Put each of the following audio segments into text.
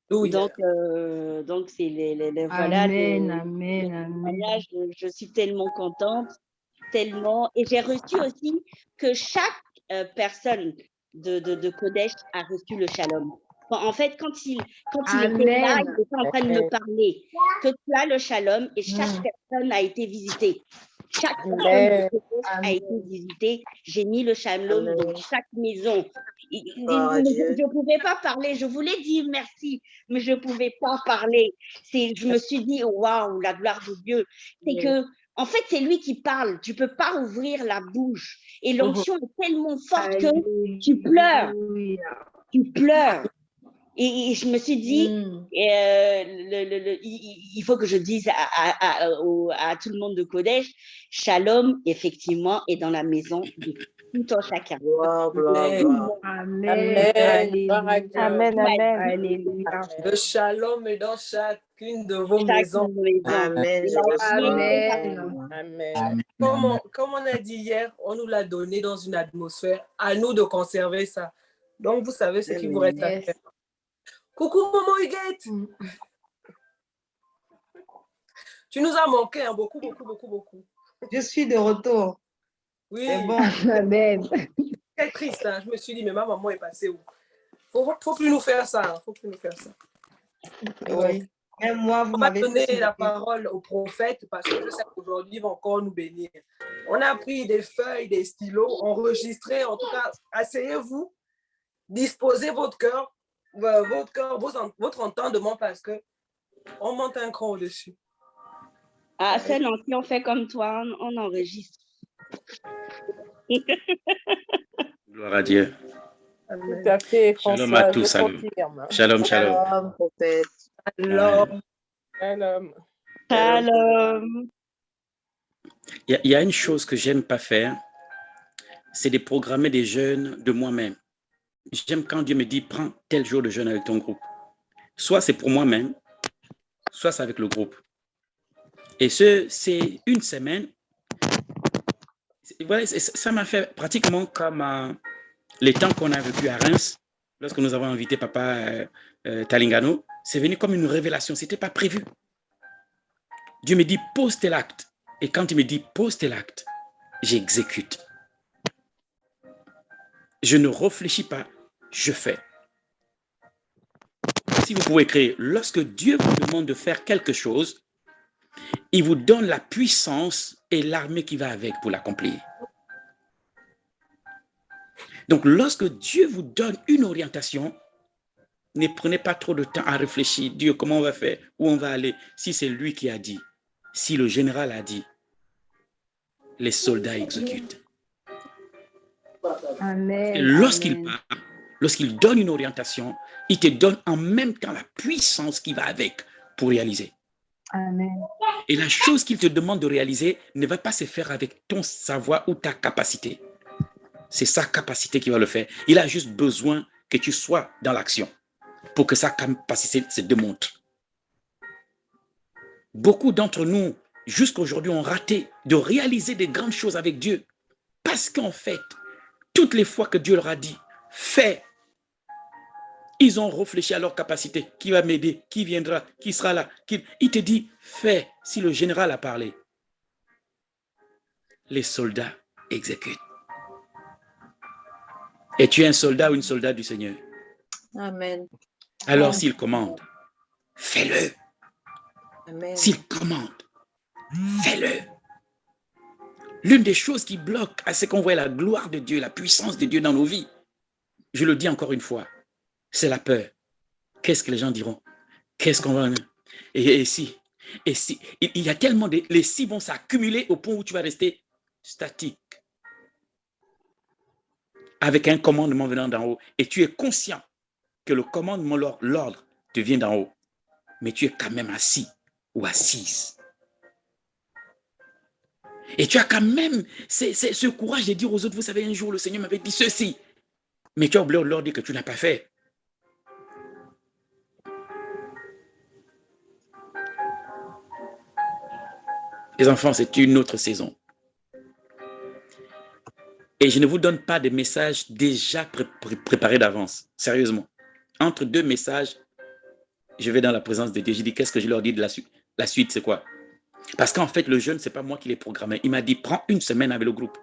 Donc, Alléluia. c'est voilà, Amen, le amen, témoignage. amen. Je suis tellement contente, tellement. Et j'ai reçu aussi que chaque personne de Kodesh a reçu le shalom. En fait, quand il était là, Amen. il était en train de me Amen. parler que tu as le shalom et chaque Mm. personne a été visitée. Chaque personne de Amen. Kodesh a Amen. été visitée. J'ai mis le shalom dans Amen. chaque maison. Gloire à Dieu. Je ne pouvais pas parler. Je voulais dire merci, mais je ne pouvais pas parler. Je me suis dit, waouh, la gloire de Dieu. C'est Amen. que, en fait, c'est lui qui parle. Tu ne peux pas ouvrir la bouche. Et Mhm. l'onction est tellement forte que tu pleures. Alléluia. Tu pleures. Et je me suis dit, Mm. il faut que je dise à tout le monde de Kodesh, Shalom, effectivement, est dans la maison de tout un chacun. Gloire, gloire, Tout gloire. le Gloire. monde. Amen. Amen. Gloire à Alléluia. Dieu. Amen, Il m'a amen. dit, Alléluia. Amen. Le shalom est dans chacune de vos chaque maisons. maison. Amen. Il Je a reçois. dit, Amen. Amen. Comme on a dit hier, on nous l'a donné dans une atmosphère. À nous de conserver ça. Donc, vous savez ce qui vous reste à Yes. faire. Coucou, maman Huguette. Mm. Tu nous as manqué hein, beaucoup, beaucoup, beaucoup, beaucoup. Je suis de retour. Oui, C'est bon. Amen. très triste. Hein. Je me suis dit, mais ma maman est passée où? Faut plus nous faire ça. Hein. Faut plus nous faire ça. Oui. Même moi, vous On va m'avez donner fait la souffrir. parole aux prophètes parce que je sais qu'aujourd'hui, ils vont encore nous bénir. On a pris des feuilles, des stylos, enregistré. En tout cas, asseyez-vous, disposez votre cœur, votre entendement parce que on monte un cran au-dessus. ah, c'est non, si on fait comme toi, on enregistre. Gloire à Dieu. Amen. Tout à fait, Shalom à François. tous, Je salut. confirme. Shalom, shalom. Shalom, prophète. Alors, Shalom. Shalom. Il y a une chose que j'aime pas faire, c'est de programmer des jeûnes de moi-même. J'aime quand Dieu me dit, prends tel jour de jeûne avec ton groupe. Soit c'est pour moi-même, soit c'est avec le groupe. Et c'est une semaine. Voilà, ça m'a fait pratiquement comme les temps qu'on a vécu à Reims, lorsque nous avons invité Papa Talingano. C'est venu comme une révélation, ce n'était pas prévu. Dieu me dit, pose tel acte. Et quand il me dit, pose tel acte, j'exécute. Je ne réfléchis pas, je fais. Si vous pouvez créer, lorsque Dieu vous demande de faire quelque chose, il vous donne la puissance et l'armée qui va avec pour l'accomplir. Donc, lorsque Dieu vous donne une orientation, ne prenez pas trop de temps à réfléchir. Dieu, comment on va faire? Où on va aller? Si c'est lui qui a dit, si le général a dit, les soldats exécutent. Et Amen. lorsqu'il Amen. parle, lorsqu'il donne une orientation, il te donne en même temps la puissance qui va avec pour réaliser. Amen. Et la chose qu'il te demande de réaliser ne va pas se faire avec ton savoir ou ta capacité. C'est sa capacité qui va le faire. Il a juste besoin que tu sois dans l'action pour que sa capacité se démontre. Beaucoup d'entre nous, jusqu'aujourd'hui, ont raté de réaliser des grandes choses avec Dieu. Parce qu'en fait, toutes les fois que Dieu leur a dit, fais, ils ont réfléchi à leur capacité. Qui va m'aider? Qui viendra? Qui sera là? Il te dit, fais. Si le général a parlé, les soldats exécutent. Et tu es un soldat ou une soldate du Seigneur. Amen. Alors s'il commande, fais-le. Amen. S'il commande, fais-le. L'une des choses qui bloque à ce qu'on voit la gloire de Dieu, la puissance de Dieu dans nos vies, je le dis encore une fois, c'est la peur. Qu'est-ce que les gens diront? Qu'est-ce qu'on va... Et si il y a tellement de... Les si vont s'accumuler au point où tu vas rester statique. Avec un commandement venant d'en haut. Et tu es conscient que le commandement, l'ordre, te vient d'en haut. Mais tu es quand même assis ou assise. Et tu as quand même ce courage de dire aux autres, vous savez, un jour, le Seigneur m'avait dit ceci. Mais tu as oublié de leur dire que tu n'as pas fait. Les enfants, c'est une autre saison. Et je ne vous donne pas des messages déjà préparés d'avance. Sérieusement. Entre deux messages, je vais dans la présence de Dieu. Je dis, qu'est-ce que je leur dis de la suite? La suite, c'est quoi? Parce qu'en fait, le jeûne, ce n'est pas moi qui l'ai programmé. Il m'a dit, prends une semaine avec le groupe.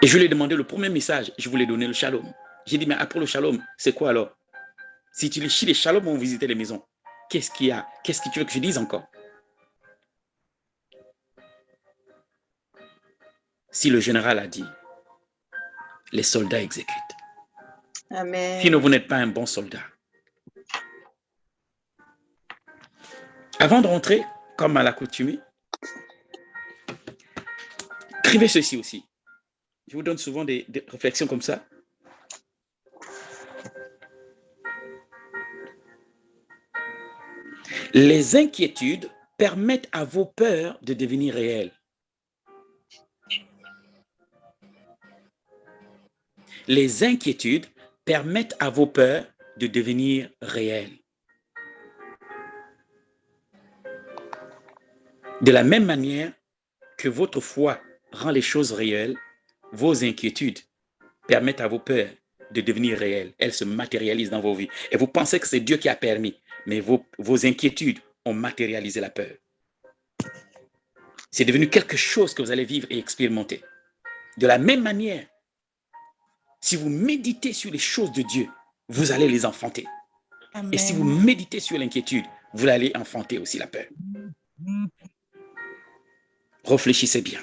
Et je lui ai demandé le premier message, je voulais donner le shalom. J'ai dit, mais après le shalom, c'est quoi alors? Si tu les chies, les shalom vont visiter les maisons. Qu'est-ce qu'il y a? Qu'est-ce que tu veux que je dise encore? Si le général a dit, les soldats exécutent. Amen. Sinon, vous n'êtes pas un bon soldat. Avant de rentrer, comme à l'accoutumée, écrivez ceci aussi. Je vous donne souvent des réflexions comme ça. Les inquiétudes permettent à vos peurs de devenir réelles. Les inquiétudes permettent à vos peurs de devenir réelles. De la même manière que votre foi rend les choses réelles, vos inquiétudes permettent à vos peurs de devenir réelles. Elles se matérialisent dans vos vies. Et vous pensez que c'est Dieu qui a permis, mais vos inquiétudes ont matérialisé la peur. C'est devenu quelque chose que vous allez vivre et expérimenter. De la même manière, si vous méditez sur les choses de Dieu, vous allez les enfanter. Amen. Et si vous méditez sur l'inquiétude, vous allez enfanter aussi la peur. Réfléchissez bien.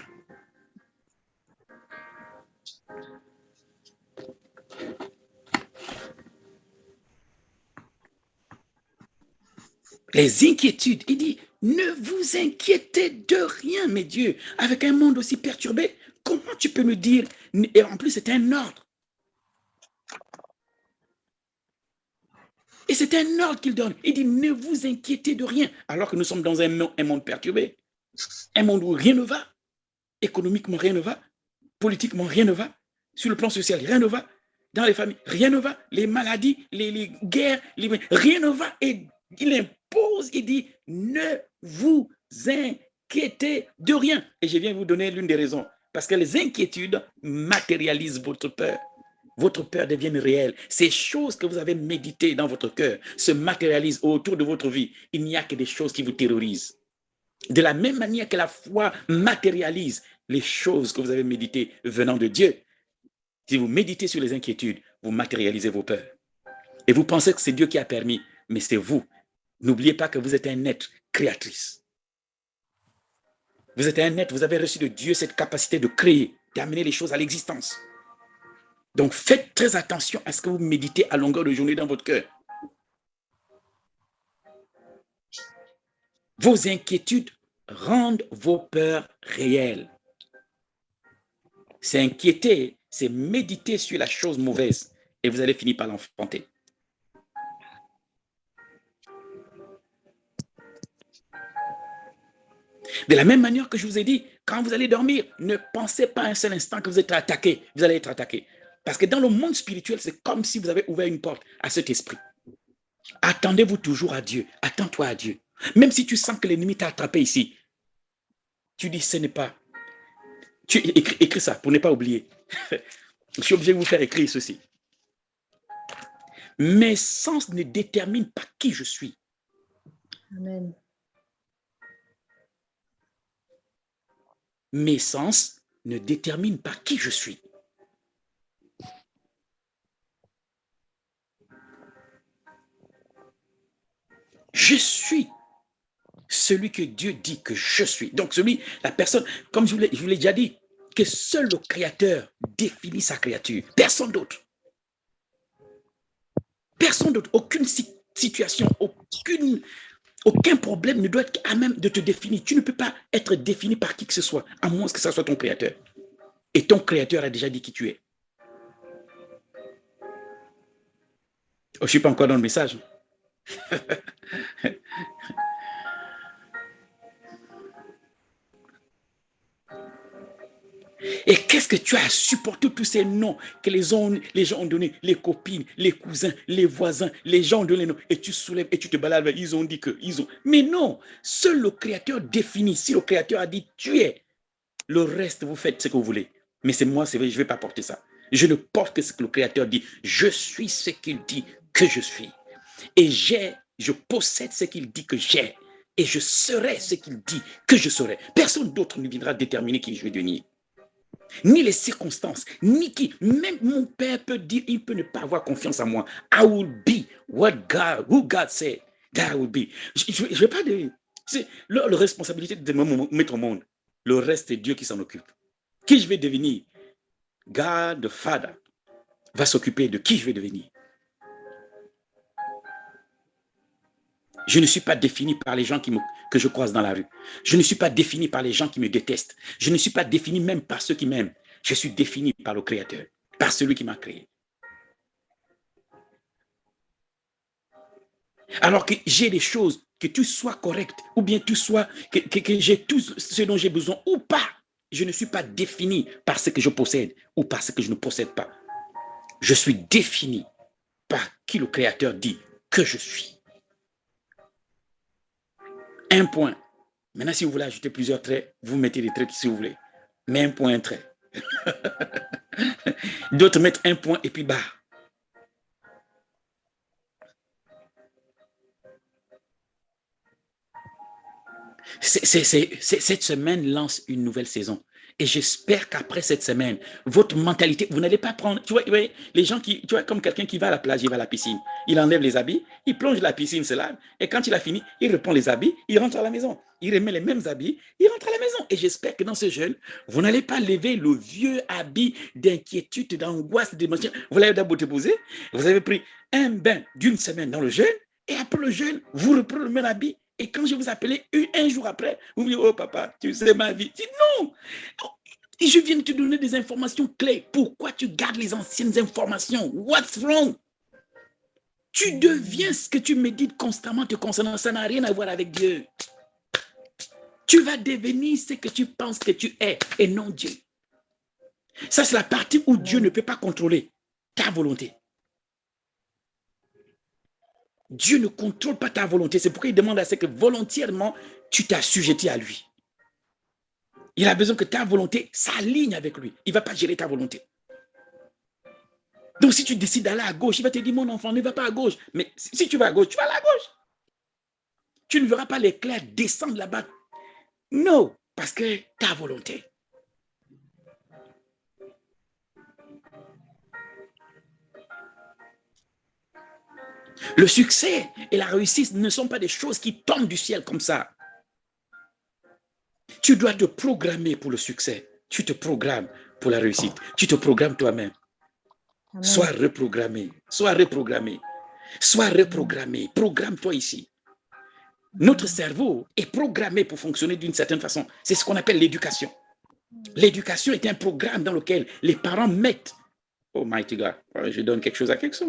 Les inquiétudes, il dit, ne vous inquiétez de rien, mes dieux. Avec un monde aussi perturbé, comment tu peux me dire? Et en plus, c'est un ordre. Et c'est un ordre qu'il donne. Il dit, ne vous inquiétez de rien. Alors que nous sommes dans un monde perturbé. Un monde où rien ne va. Économiquement, rien ne va. Politiquement, rien ne va. Sur le plan social, rien ne va. Dans les familles, rien ne va. Les maladies, les guerres, rien ne va. Et il impose, il dit, ne vous inquiétez de rien. Et je viens vous donner l'une des raisons. Parce que les inquiétudes matérialisent votre peur. Votre peur devient réelle. Ces choses que vous avez méditées dans votre cœur se matérialisent autour de votre vie. Il n'y a que des choses qui vous terrorisent. De la même manière que la foi matérialise les choses que vous avez méditées venant de Dieu. Si vous méditez sur les inquiétudes, vous matérialisez vos peurs. Et vous pensez que c'est Dieu qui a permis, mais c'est vous. N'oubliez pas que vous êtes un être créatrice. Vous êtes un être, vous avez reçu de Dieu cette capacité de créer, d'amener les choses à l'existence. Donc, faites très attention à ce que vous méditez à longueur de journée dans votre cœur. Vos inquiétudes rendent vos peurs réelles. C'est inquiéter, c'est méditer sur la chose mauvaise et vous allez finir par l'enfanter. De la même manière que je vous ai dit, quand vous allez dormir, ne pensez pas un seul instant que vous êtes attaqué. Vous allez être attaqué. Parce que dans le monde spirituel, c'est comme si vous avez ouvert une porte à cet esprit. Attendez-vous toujours à Dieu. Attends-toi à Dieu. Même si tu sens que l'ennemi t'a attrapé ici, tu dis, ce n'est pas... Tu écris ça pour ne pas oublier. Je suis obligé de vous faire écrire ceci. Mes sens ne déterminent pas qui je suis. Amen. Mes sens ne déterminent pas qui je suis. Je suis celui que Dieu dit que je suis. Donc la personne, comme je vous l'ai déjà dit, que seul le Créateur définit sa créature. Personne d'autre. Personne d'autre. Aucune situation, aucun problème ne doit être à même de te définir. Tu ne peux pas être défini par qui que ce soit, à moins que ce soit ton Créateur. Et ton Créateur a déjà dit qui tu es. Oh, je ne suis pas encore dans le message. Et qu'est-ce que tu as à supporter tous ces noms que les gens ont donnés, les copines, les cousins, les voisins, les gens ont donné les noms, et tu soulèves et tu te balades, ils ont dit que, ils ont. Mais non, seul le Créateur définit. Si le Créateur a dit tu es, le reste vous faites ce que vous voulez. Mais c'est moi, c'est vrai, je ne vais pas porter ça. Je ne porte que ce que le Créateur dit. Je suis ce qu'il dit que je suis. Et je possède ce qu'il dit que j'ai. Et je serai ce qu'il dit que je serai. Personne d'autre ne viendra déterminer qui je vais devenir. Ni les circonstances, ni qui. Même mon père peut dire, il peut ne pas avoir confiance en moi. I will be who God said that I will be. Je ne vais pas dire. C'est la responsabilité de me mettre au monde. Le reste, c'est Dieu qui s'en occupe. Qui je vais devenir? God the Father va s'occuper de qui je vais devenir. Je ne suis pas défini par les gens que je croise dans la rue. Je ne suis pas défini par les gens qui me détestent. Je ne suis pas défini même par ceux qui m'aiment. Je suis défini par le Créateur, par celui qui m'a créé. Alors que j'ai des choses, que tout soit correct, ou bien tout soit, que j'ai tout ce dont j'ai besoin, ou pas. Je ne suis pas défini par ce que je possède, ou par ce que je ne possède pas. Je suis défini par qui le Créateur dit que je suis. Un point. Maintenant, si vous voulez ajouter plusieurs traits, vous mettez des traits si vous voulez. Mais un point, un trait. D'autres mettent un point et puis barre. Cette semaine lance une nouvelle saison. Et j'espère qu'après cette semaine, votre mentalité, vous n'allez pas prendre, tu vois, les gens qui, tu vois, comme quelqu'un qui va à la plage, il va à la piscine, il enlève les habits, il plonge la piscine, c'est là, et quand il a fini, il reprend les habits, il rentre à la maison, il remet les mêmes habits, il rentre à la maison. Et j'espère que dans ce jeûne, vous n'allez pas lever le vieux habit d'inquiétude, d'angoisse, d'émotion. Vous l'avez d'abord déposé, vous avez pris un bain d'une semaine dans le jeûne, et après le jeûne, vous reprenez le même habit. Et quand je vous appelais un jour après, vous me dites, oh papa, tu sais ma vie. Je dis non. Et je viens de te donner des informations clés. Pourquoi tu gardes les anciennes informations? What's wrong? Tu deviens ce que tu médites constamment te concernant. Ça n'a rien à voir avec Dieu. Tu vas devenir ce que tu penses que tu es et non Dieu. Ça, c'est la partie où Dieu ne peut pas contrôler ta volonté. Dieu ne contrôle pas ta volonté. C'est pourquoi il demande à ce que volontairement, tu t'assujettis à lui. Il a besoin que ta volonté s'aligne avec lui. Il ne va pas gérer ta volonté. Donc, si tu décides d'aller à gauche, il va te dire, mon enfant, ne va pas à gauche. Mais si tu vas à gauche, tu vas à la gauche. Tu ne verras pas l'éclair descendre là-bas. Non, parce que ta volonté. Le succès et la réussite ne sont pas des choses qui tombent du ciel comme ça. Tu dois te programmer pour le succès. Tu te programmes pour la réussite. Tu te programmes toi-même. Sois reprogrammé. Sois reprogrammé. Sois reprogrammé. Programme-toi ici. Notre cerveau est programmé pour fonctionner d'une certaine façon. C'est ce qu'on appelle l'éducation. L'éducation est un programme dans lequel les parents mettent. Oh mighty God, je donne quelque chose à quelqu'un.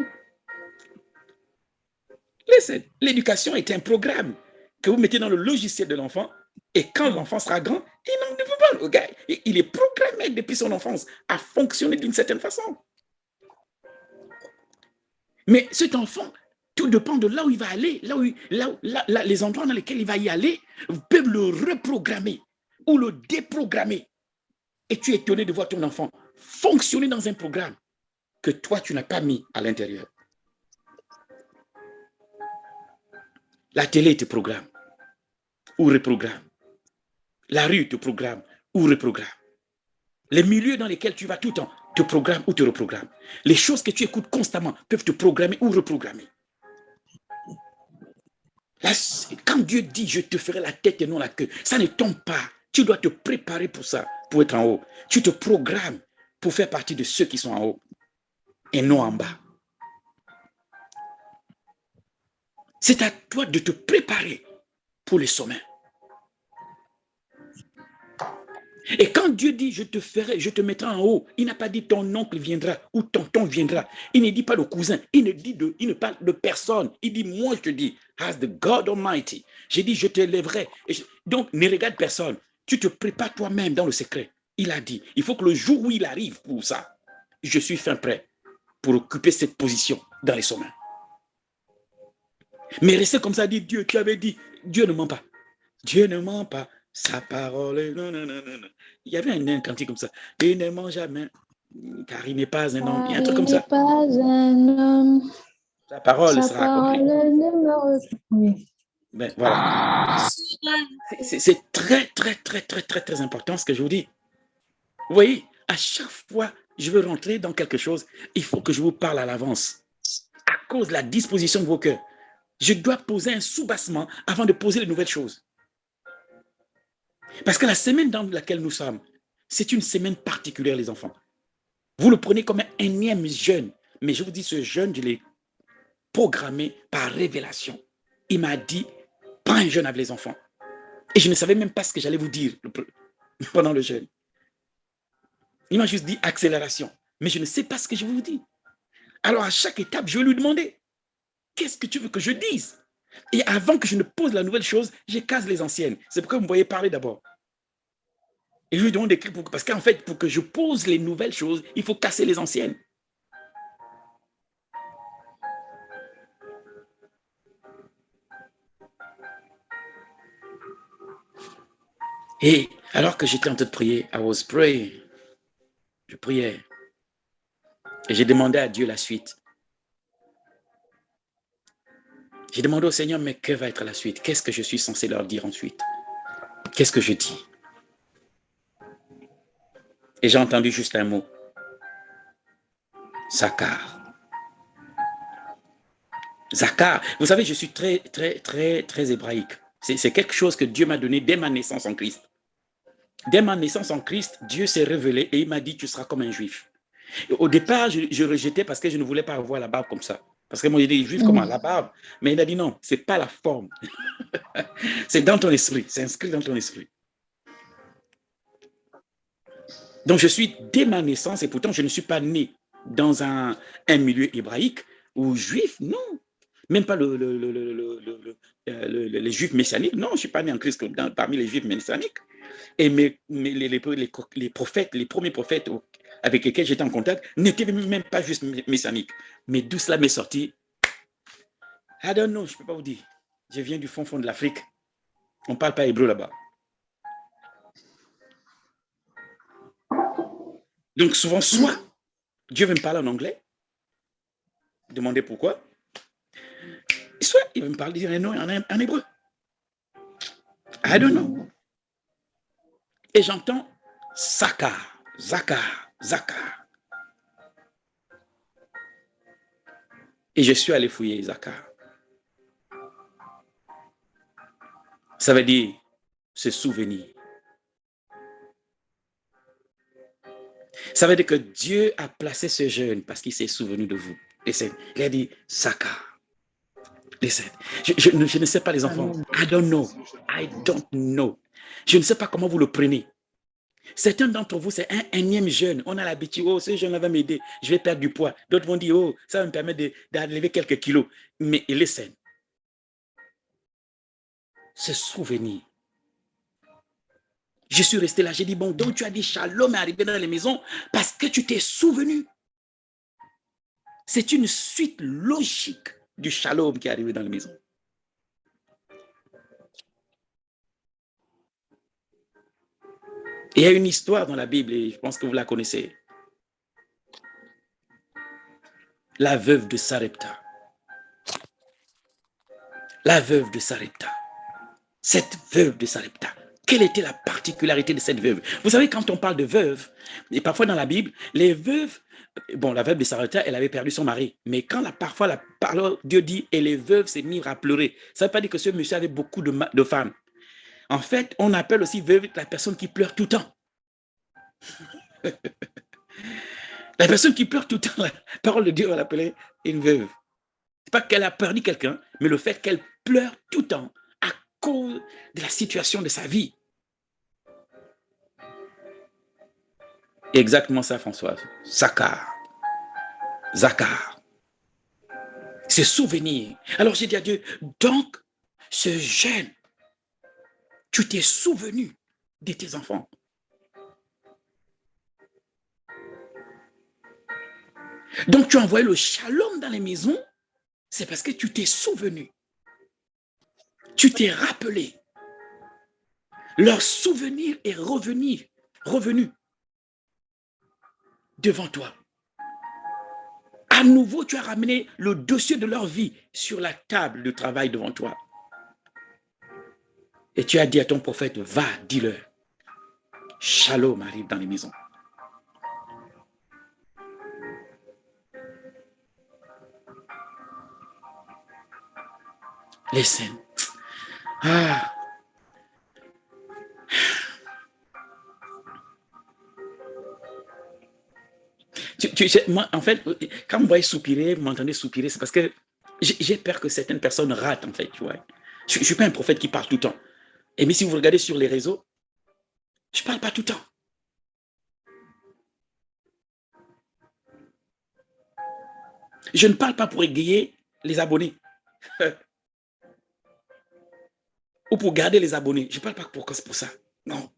L'éducation est un programme que vous mettez dans le logiciel de l'enfant et quand l'enfant sera grand, il n'en veut pas. Le gars, il est programmé depuis son enfance à fonctionner d'une certaine façon. Mais cet enfant, tout dépend de là où il va aller, les endroits dans lesquels il va y aller, vous pouvez le reprogrammer ou le déprogrammer. Et tu es étonné de voir ton enfant fonctionner dans un programme que toi, tu n'as pas mis à l'intérieur. La télé te programme ou reprogramme. La rue te programme ou reprogramme. Les milieux dans lesquels tu vas tout le temps te programment ou te reprogramment. Les choses que tu écoutes constamment peuvent te programmer ou reprogrammer. Là, quand Dieu dit « je te ferai la tête et non la queue », ça ne tombe pas. Tu dois te préparer pour ça, pour être en haut. Tu te programmes pour faire partie de ceux qui sont en haut et non en bas. C'est à toi de te préparer pour les sommets. Et quand Dieu dit, je te mettrai en haut, il n'a pas dit ton oncle viendra ou tonton viendra. Il ne dit pas le cousin, il ne parle de personne. Il dit, moi je te dis, as the God Almighty, j'ai dit, je te lèverai. Donc, ne regarde personne. Tu te prépares toi-même dans le secret. Il a dit, il faut que le jour où il arrive pour ça, je suis fin prêt pour occuper cette position dans les sommets. Mais rester comme ça, dit Dieu, tu avais dit, Dieu ne ment pas. Dieu ne ment pas. Sa parole, non. Il y avait un cantique comme ça. Il ne ment jamais, car il n'est pas un homme. Il y a un truc comme ça. Il n'est pas un homme. Sa parole Sa sera parole accomplie. ne me oui. Ben, voilà. C'est très, très, très, très, très, très important ce que je vous dis. Vous voyez, à chaque fois je veux rentrer dans quelque chose, il faut que je vous parle à l'avance. À cause de la disposition de vos cœurs. Je dois poser un soubassement avant de poser les nouvelles choses. Parce que la semaine dans laquelle nous sommes, c'est une semaine particulière, les enfants. Vous le prenez comme un énième jeûne. Mais je vous dis, ce jeûne, je l'ai programmé par révélation. Il m'a dit, prends un jeûne avec les enfants. Et je ne savais même pas ce que j'allais vous dire pendant le jeûne. Il m'a juste dit accélération. Mais je ne sais pas ce que je vous dis. Alors, à chaque étape, je vais lui demander, qu'est-ce que tu veux que je dise? Et avant que je ne pose la nouvelle chose, je casse les anciennes. C'est pourquoi vous me voyez parler d'abord. Et je lui demande d'écrire, parce qu'en fait, pour que je pose les nouvelles choses, il faut casser les anciennes. Et alors que j'étais en train de prier, I was praying. Je priais. Et j'ai demandé à Dieu la suite. J'ai demandé au Seigneur, mais que va être la suite? Qu'est-ce que je suis censé leur dire ensuite? Qu'est-ce que je dis? Et j'ai entendu juste un mot. Zakar. Zakar. Vous savez, je suis très, très, très, très hébraïque. C'est quelque chose que Dieu m'a donné dès ma naissance en Christ. Dès ma naissance en Christ, Dieu s'est révélé et il m'a dit, tu seras comme un juif. Et au départ, je rejetais parce que je ne voulais pas avoir la barbe comme ça. Parce que moi, j'ai dit, juif, comment? La barbe. Mais il a dit, non, ce n'est pas la forme. C'est dans ton esprit. C'est inscrit dans ton esprit. Donc, je suis dès ma naissance, et pourtant, je ne suis pas né dans un milieu hébraïque ou juif, non. Même pas les juifs messianiques. Non, je ne suis pas né en Christ parmi les juifs messianiques. Et les prophètes, les premiers prophètes avec lesquels j'étais en contact n'étaient même pas juste messianiques. Mais d'où cela m'est sorti? I don't know, je ne peux pas vous dire. Je viens du fond de l'Afrique. On ne parle pas hébreu là-bas. Donc souvent, soit Dieu veut me parler en anglais, demander pourquoi, soit il veut me parler en hébreu. I don't know. Et j'entends Zakar, Zakar, Zakar. Et je suis allé fouiller Zakar. Ça veut dire se souvenir. Ça veut dire que Dieu a placé ce jeune parce qu'il s'est souvenu de vous. Listen. Il a dit Zakar. Listen. Je ne sais pas les enfants. I don't know. I don't know. Je ne sais pas comment vous le prenez. Certains d'entre vous, c'est un énième jeune. On a l'habitude, oh, ce jeune-là va m'aider, je vais perdre du poids. D'autres vont dire, oh, ça va me permettre d'enlever quelques kilos. Mais listen. Se souvenir. Je suis resté là, j'ai dit, bon, donc tu as dit shalom est arrivé dans les maisons parce que tu t'es souvenu. C'est une suite logique du shalom qui est arrivé dans les maisons. Il y a une histoire dans la Bible, et je pense que vous la connaissez. La veuve de Sarepta. La veuve de Sarepta. Cette veuve de Sarepta. Quelle était la particularité de cette veuve? Vous savez, quand on parle de veuve, et parfois dans la Bible, les veuves, bon, la veuve de Sarepta, elle avait perdu son mari. Mais quand parfois la parole, Dieu dit, et les veuves se mirent à pleurer, ça ne veut pas dire que ce monsieur avait beaucoup de femmes. En fait, on appelle aussi veuve la personne qui pleure tout le temps. La personne qui pleure tout le temps, la parole de Dieu va l'appeler une veuve. Ce n'est pas qu'elle a perdu quelqu'un, mais le fait qu'elle pleure tout le temps à cause de la situation de sa vie. Exactement ça, Françoise. Zakar. Zakar. C'est souvenir. Alors j'ai dit à Dieu, donc, ce jeune, tu t'es souvenu de tes enfants. Donc tu as envoyé le shalom dans les maisons, c'est parce que tu t'es souvenu. Tu t'es rappelé. Leur souvenir est revenu devant toi. À nouveau, tu as ramené le dossier de leur vie sur la table de travail devant toi. Et tu as dit à ton prophète, va, dis-leur. Shalom arrive dans les maisons. Les scènes. Ah. Tu sais, moi, en fait, quand vous me voyez soupirer, vous m'entendez soupirer, c'est parce que j'ai peur que certaines personnes ratent, en fait, tu vois. Je ne suis pas un prophète qui parle tout le temps. Et mais si vous regardez sur les réseaux, je ne parle pas tout le temps. Je ne parle pas pour égayer les abonnés. Ou pour garder les abonnés. Je ne parle pas pour ça. Non.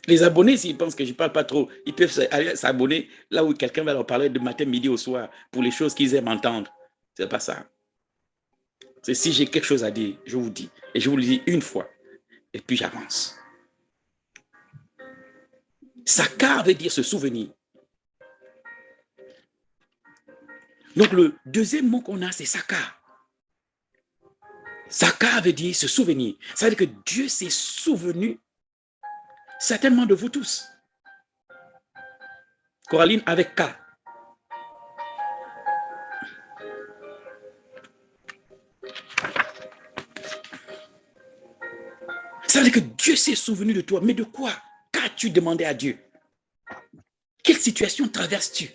Les abonnés, s'ils pensent que je ne parle pas trop, ils peuvent aller s'abonner là où quelqu'un va leur parler de matin, midi au soir pour les choses qu'ils aiment entendre. Ce n'est pas ça. C'est si j'ai quelque chose à dire, je vous dis. Et je vous le dis une fois. Et puis j'avance. Saka veut dire se souvenir. Donc le deuxième mot qu'on a, c'est Saka. Saka veut dire se souvenir. Ça veut dire que Dieu s'est souvenu certainement de vous tous. Coraline avec K. Ça veut dire que Dieu s'est souvenu de toi. Mais de quoi? Qu'as-tu demandé à Dieu? Quelle situation traverses-tu?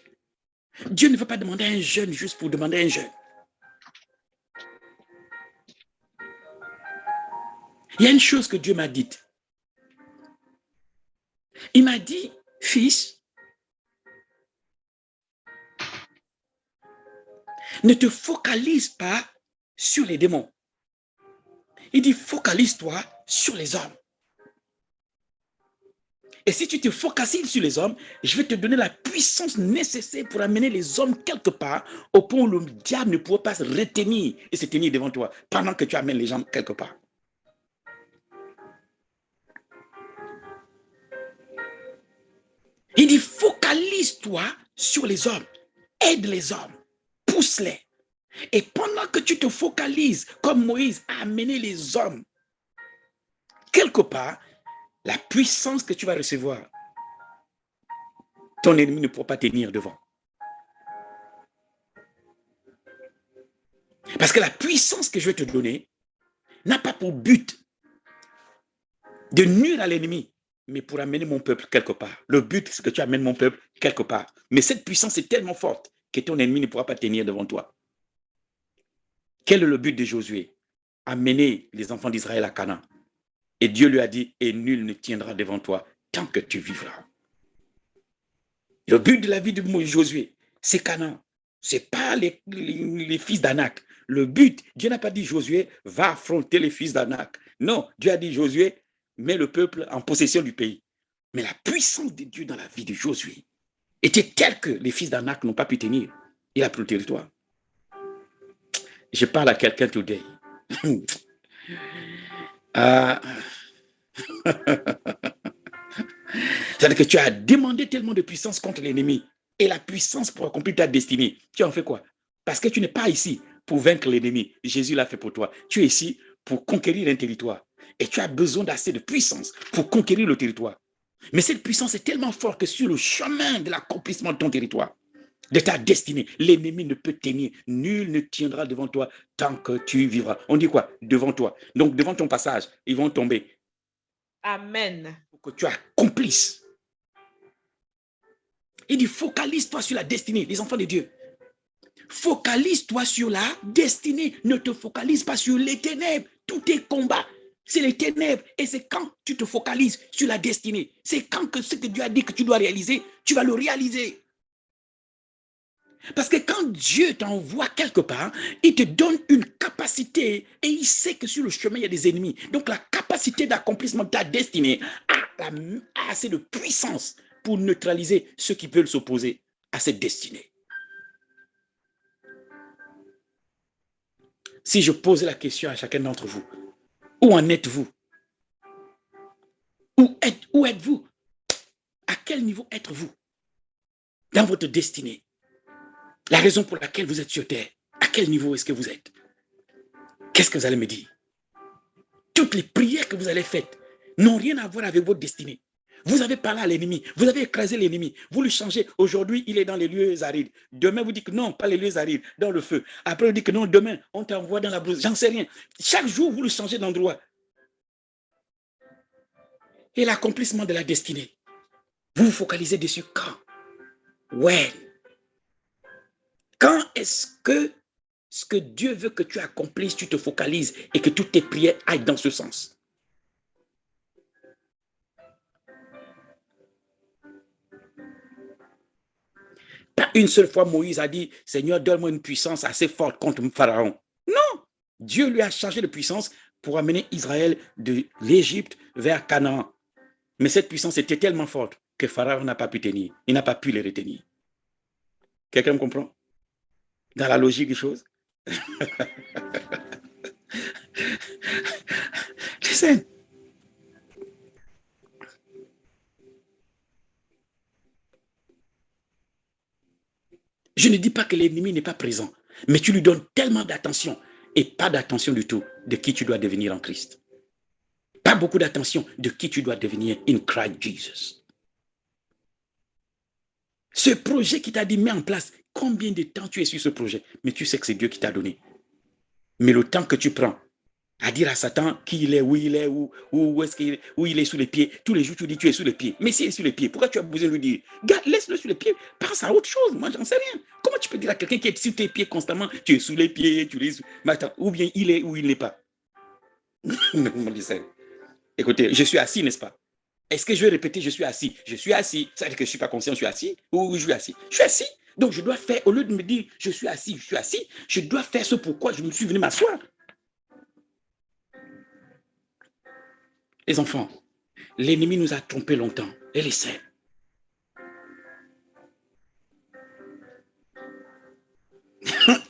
Dieu ne veut pas demander à un jeune juste pour demander à un jeune. Il y a une chose que Dieu m'a dite. Il m'a dit, fils, ne te focalise pas sur les démons. Il dit, focalise-toi sur les hommes. Et si tu te focalises sur les hommes, je vais te donner la puissance nécessaire pour amener les hommes quelque part au point où le diable ne pourra pas se retenir et se tenir devant toi pendant que tu amènes les gens quelque part. Il dit, focalise-toi sur les hommes, aide les hommes, pousse-les. Et pendant que tu te focalises, comme Moïse a amené les hommes quelque part, la puissance que tu vas recevoir, ton ennemi ne pourra pas tenir devant. Parce que la puissance que je vais te donner n'a pas pour but de nuire à l'ennemi, mais pour amener mon peuple quelque part. Le but, c'est que tu amènes mon peuple quelque part. Mais cette puissance est tellement forte que ton ennemi ne pourra pas tenir devant toi. Quel est le but de Josué? Amener les enfants d'Israël à Canaan. Et Dieu lui a dit, et nul ne tiendra devant toi tant que tu vivras. Le but de la vie de Josué, c'est Canaan. Ce n'est pas les fils d'Anak. Le but, Dieu n'a pas dit Josué va affronter les fils d'Anak. Non, Dieu a dit Josué met le peuple en possession du pays. Mais la puissance de Dieu dans la vie de Josué était telle que les fils d'Anak n'ont pas pu tenir. Il a pris le territoire. Je parle à quelqu'un today. C'est-à-dire que tu as demandé tellement de puissance contre l'ennemi et la puissance pour accomplir ta destinée. Tu en fais quoi? Parce que tu n'es pas ici pour vaincre l'ennemi. Jésus l'a fait pour toi. Tu es ici pour conquérir un territoire. Et tu as besoin d'assez de puissance pour conquérir le territoire. Mais cette puissance est tellement forte que sur le chemin de l'accomplissement de ton territoire, de ta destinée, l'ennemi ne peut tenir. Nul ne tiendra devant toi tant que tu vivras. On dit quoi? Devant toi. Donc, devant ton passage, ils vont tomber. Amen. Pour que tu accomplisses. Il dit, focalise-toi sur la destinée des enfants de Dieu. Focalise-toi sur la destinée. Ne te focalise pas sur les ténèbres. Tout est combat. C'est les ténèbres. Et c'est quand tu te focalises sur la destinée. C'est quand que ce que Dieu a dit que tu dois réaliser, tu vas le réaliser. Parce que quand Dieu t'envoie quelque part, il te donne une capacité et il sait que sur le chemin, il y a des ennemis. Donc la capacité d'accomplissement de ta destinée a assez de puissance pour neutraliser ceux qui veulent s'opposer à cette destinée. Si je pose la question à chacun d'entre vous, où en êtes-vous? Où êtes-vous? À quel niveau êtes-vous dans votre destinée? La raison pour laquelle vous êtes sur terre, à quel niveau est-ce que vous êtes? Qu'est-ce que vous allez me dire? Toutes les prières que vous allez faire n'ont rien à voir avec votre destinée. Vous avez parlé à l'ennemi, vous avez écrasé l'ennemi, vous le changez. Aujourd'hui, il est dans les lieux arides. Demain, vous dites que non, pas les lieux arides, dans le feu. Après, vous dites que non, demain, on t'envoie dans la brousse. J'en sais rien. Chaque jour, vous le changez d'endroit. Et l'accomplissement de la destinée, vous vous focalisez dessus quand? Ouais. Quand est-ce que ce que Dieu veut que tu accomplisses, tu te focalises et que toutes tes prières aillent dans ce sens? Pas une seule fois Moïse a dit, Seigneur, donne-moi une puissance assez forte contre Pharaon. Non, Dieu lui a chargé de puissance pour amener Israël de l'Égypte vers Canaan. Mais cette puissance était tellement forte que Pharaon n'a pas pu tenir. Il n'a pas pu les retenir. Quelqu'un me comprend? Dans la logique des choses. Listen. Je ne dis pas que l'ennemi n'est pas présent, mais tu lui donnes tellement d'attention et pas d'attention du tout de qui tu dois devenir en Christ. Pas beaucoup d'attention de qui tu dois devenir in Christ Jesus. Ce projet qui t'a dit, mets en place, combien de temps tu es sur ce projet? Mais tu sais que c'est Dieu qui t'a donné. Mais le temps que tu prends à dire à Satan qui il est, où il est, où est-ce qu'il est, où il est sous les pieds, tous les jours tu dis tu es sous les pieds. Mais s'il est sous les pieds, pourquoi tu as besoin de lui dire, gars, laisse-le sous les pieds, pense à autre chose, moi j'en sais rien. Comment tu peux dire à quelqu'un qui est sur tes pieds constamment, tu es sous les pieds, tu es sous... Mais attends, ou bien il est ou il n'est pas. Écoutez, je suis assis, n'est-ce pas? Est-ce que je vais répéter, je suis assis? Je suis assis. Ça veut dire que je ne suis pas conscient, je suis assis? Ou je suis assis? Je suis assis. Donc je dois faire, au lieu de me dire, je suis assis, je dois faire ce pourquoi je me suis venu m'asseoir. Les enfants, l'ennemi nous a trompés longtemps. Et les saints.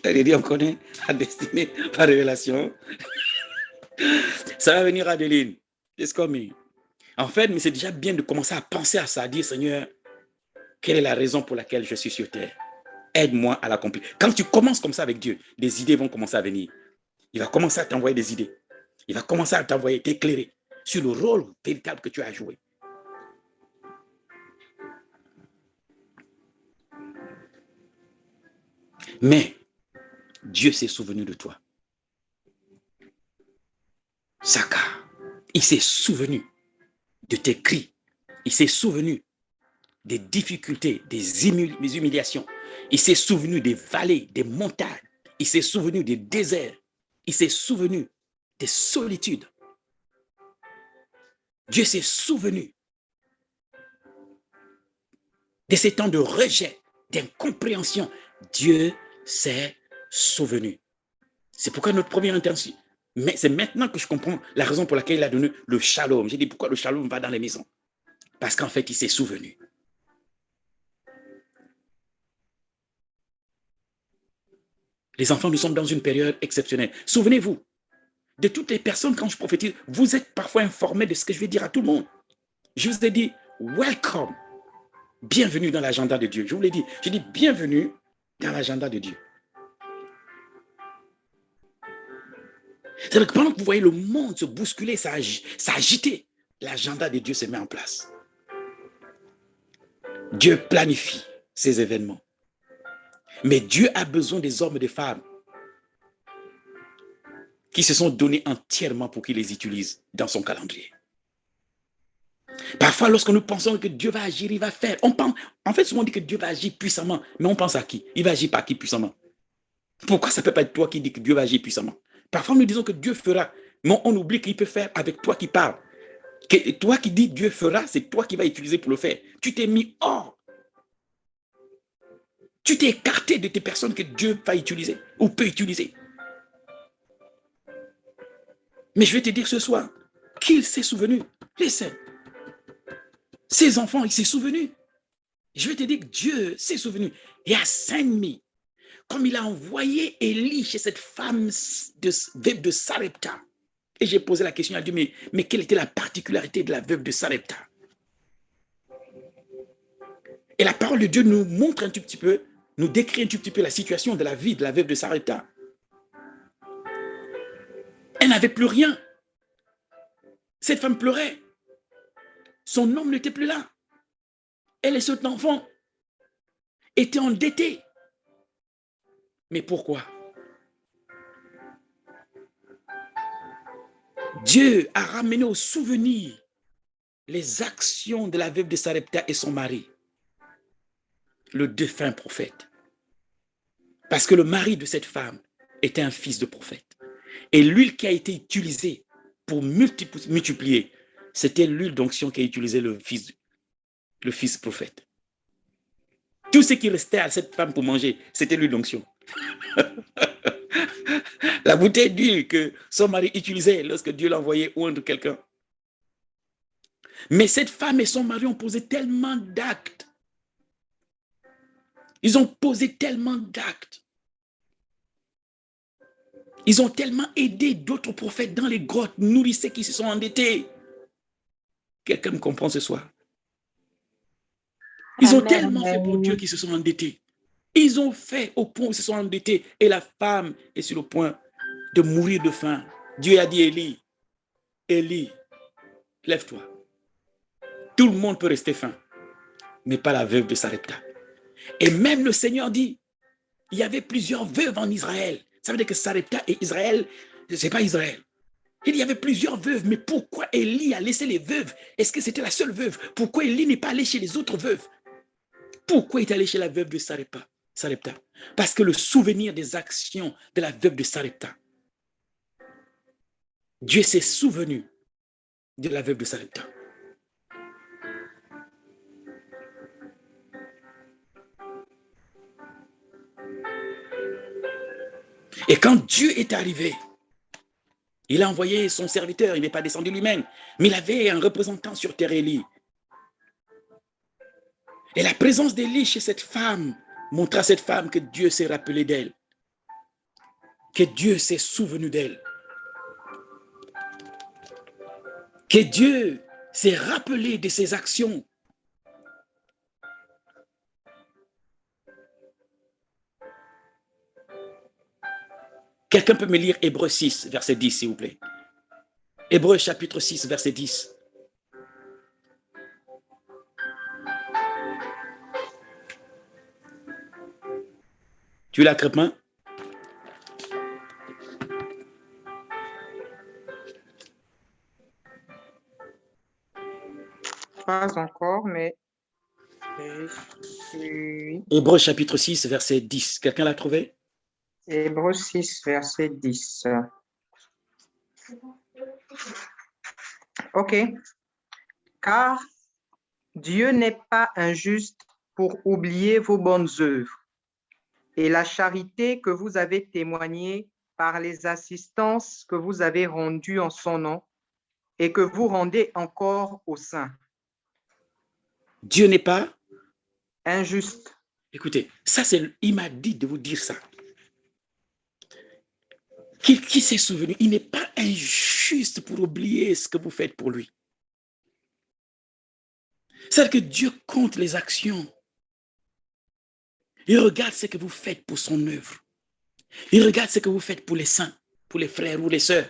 On connaît la destinée par révélation. Ça va venir, Adeline. It's coming. En fait, mais c'est déjà bien de commencer à penser à ça, à dire, Seigneur, quelle est la raison pour laquelle je suis sur terre? Aide-moi à l'accomplir. Quand tu commences comme ça avec Dieu, des idées vont commencer à venir. Il va commencer à t'envoyer des idées. Il va commencer à t'envoyer, t'éclairer sur le rôle véritable que tu as joué. Mais Dieu s'est souvenu de toi. Saka, il s'est souvenu de tes cris. Il s'est souvenu des difficultés, des humiliations. Il s'est souvenu des vallées, des montagnes. Il s'est souvenu des déserts. Il s'est souvenu des solitudes. Dieu s'est souvenu de ces temps de rejet, d'incompréhension. Dieu s'est souvenu. C'est pourquoi notre première intention, mais c'est maintenant que je comprends la raison pour laquelle il a donné le shalom. J'ai dit pourquoi le shalom va dans les maisons. Parce qu'en fait, il s'est souvenu. Les enfants, nous sommes dans une période exceptionnelle. Souvenez-vous de toutes les personnes, quand je prophétise, vous êtes parfois informés de ce que je vais dire à tout le monde. Je vous ai dit, welcome, bienvenue dans l'agenda de Dieu. Je vous l'ai dit, j'ai dit bienvenue dans l'agenda de Dieu. C'est-à-dire que pendant que vous voyez le monde se bousculer, s'agiter, l'agenda de Dieu se met en place. Dieu planifie ces événements. Mais Dieu a besoin des hommes et des femmes qui se sont donnés entièrement pour qu'il les utilise dans son calendrier. Parfois, lorsque nous pensons que Dieu va agir, il va faire. En fait, souvent on dit que Dieu va agir puissamment, mais on pense à qui? Il va agir par qui puissamment? Pourquoi ça ne peut pas être toi qui dis que Dieu va agir puissamment? Parfois, nous disons que Dieu fera, mais on oublie qu'il peut faire avec toi qui parles. Que toi qui dis Dieu fera, c'est toi qui vas utiliser pour le faire. Tu t'es mis hors. Tu t'es écarté de tes personnes que Dieu va utiliser ou peut utiliser. Mais je vais te dire ce soir qu'il s'est souvenu. Listen. Ses enfants, il s'est souvenu. Je vais te dire que Dieu s'est souvenu. Il a sent me. Comme il a envoyé Élie chez cette femme veuve de Sarepta. Et j'ai posé la question à Dieu, mais quelle était la particularité de la veuve de Sarepta? Et la parole de Dieu nous montre un tout petit peu, nous décrit un tout petit peu la situation de la vie de la veuve de Sarepta. Elle n'avait plus rien. Cette femme pleurait. Son homme n'était plus là. Elle et son enfant étaient endettés. Mais pourquoi? Dieu a ramené au souvenir les actions de la veuve de Sarepta et son mari, le défunt prophète. Parce que le mari de cette femme était un fils de prophète. Et l'huile qui a été utilisée pour multiplier, c'était l'huile d'onction qui a utilisé le fils prophète. Tout ce qui restait à cette femme pour manger, c'était l'huile d'onction. La bouteille d'huile que son mari utilisait lorsque Dieu l'envoyait oindre quelqu'un. Mais cette femme et son mari ont posé tellement d'actes. Ils ont posé tellement d'actes. Ils ont tellement aidé d'autres prophètes dans les grottes, nourrissaient qui se sont endettés. Quelqu'un me comprend ce soir? Ils ont tellement fait pour Dieu qu'ils se sont endettés. Ils ont fait au point où ils se sont endettés. Et la femme est sur le point de mourir de faim. Dieu a dit, Élie, Élie, lève-toi. Tout le monde peut rester faim, mais pas la veuve de Sarepta. Et même le Seigneur dit, il y avait plusieurs veuves en Israël. Ça veut dire que Sarepta et Israël, ce n'est pas Israël. Il y avait plusieurs veuves, mais pourquoi Élie a laissé les veuves? Est-ce que c'était la seule veuve? Pourquoi Élie n'est pas allé chez les autres veuves? Pourquoi il est allé chez la veuve de Sarepta? Parce que le souvenir des actions de la veuve de Sarepta, Dieu s'est souvenu de la veuve de Sarepta. Et quand Dieu est arrivé, il a envoyé son serviteur, il n'est pas descendu lui-même, mais il avait un représentant sur terre, Élie. Et la présence d'Élie chez cette femme montre à cette femme que Dieu s'est rappelé d'elle, que Dieu s'est souvenu d'elle, que Dieu s'est rappelé de ses actions. Quelqu'un peut me lire Hébreux 6, verset 10, s'il vous plaît. Hébreux chapitre 6, verset 10. Tu l'as, Crépin? Pas encore, mais je suis. Hébreux chapitre 6, verset 10. Quelqu'un l'a trouvé? Hébreux 6, verset 10. OK. Car Dieu n'est pas injuste pour oublier vos bonnes œuvres et la charité que vous avez témoignée par les assistances que vous avez rendues en son nom et que vous rendez encore aux saints. Dieu n'est pas injuste. Écoutez, ça c'est, il m'a dit de vous dire ça. Qui s'est souvenu? Il n'est pas injuste pour oublier ce que vous faites pour lui. C'est-à-dire que Dieu compte les actions. Il regarde ce que vous faites pour son œuvre. Il regarde ce que vous faites pour les saints, pour les frères ou les sœurs.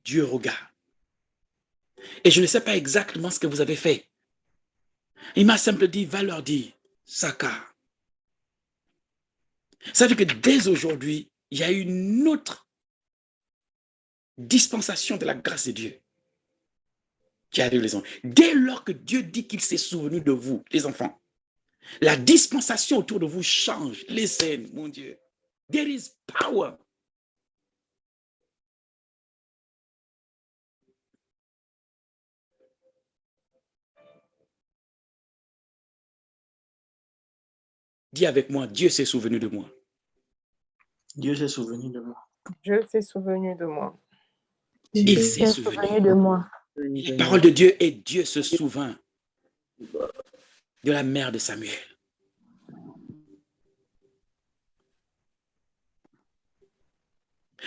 Dieu regarde. Et je ne sais pas exactement ce que vous avez fait. Il m'a simplement dit, va leur dire, Saka. Ça veut dire que dès aujourd'hui, il y a une autre dispensation de la grâce de Dieu qui arrive, les enfants. Dès lors que Dieu dit qu'il s'est souvenu de vous, les enfants, la dispensation autour de vous change. Listen, mon Dieu. There is power. Dis avec moi, Dieu s'est souvenu de moi. Dieu s'est souvenu de moi. Dieu s'est souvenu de moi. Il s'est souvenu de moi. La parole de Dieu est Dieu se souvint de la mère de Samuel.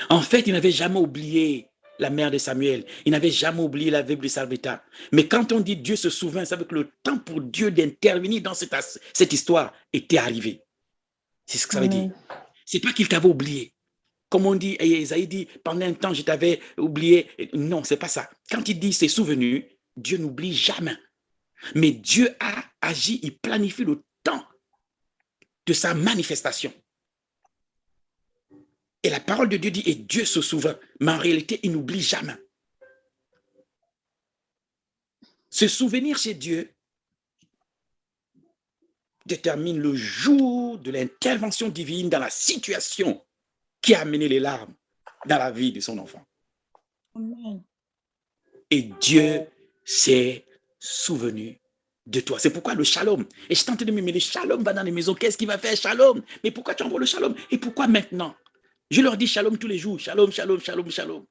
En fait, il n'avait jamais oublié la mère de Samuel. Il n'avait jamais oublié la veuve de Sarepta. Mais quand on dit Dieu se souvient, ça veut dire que le temps pour Dieu d'intervenir dans cette histoire était arrivé. C'est ce que ça veut dire. C'est pas qu'il t'avait oublié. Comme on dit, et Esaïe dit, pendant un temps, je t'avais oublié. Non, c'est pas ça. Quand il dit c'est souvenu, Dieu n'oublie jamais. Mais Dieu a agi, il planifie le temps de sa manifestation. Et la parole de Dieu dit, et Dieu se souvient. Mais en réalité, il n'oublie jamais. Ce souvenir chez Dieu détermine le jour de l'intervention divine dans la situation qui a amené les larmes dans la vie de son enfant. Amen. Et Dieu s'est souvenu de toi. C'est pourquoi le shalom. Et je tente de me dire, mais le shalom va dans les maisons. Qu'est-ce qu'il va faire, shalom? Mais pourquoi tu envoies le shalom? Et pourquoi maintenant? Je leur dis shalom tous les jours. Shalom, shalom, shalom, shalom.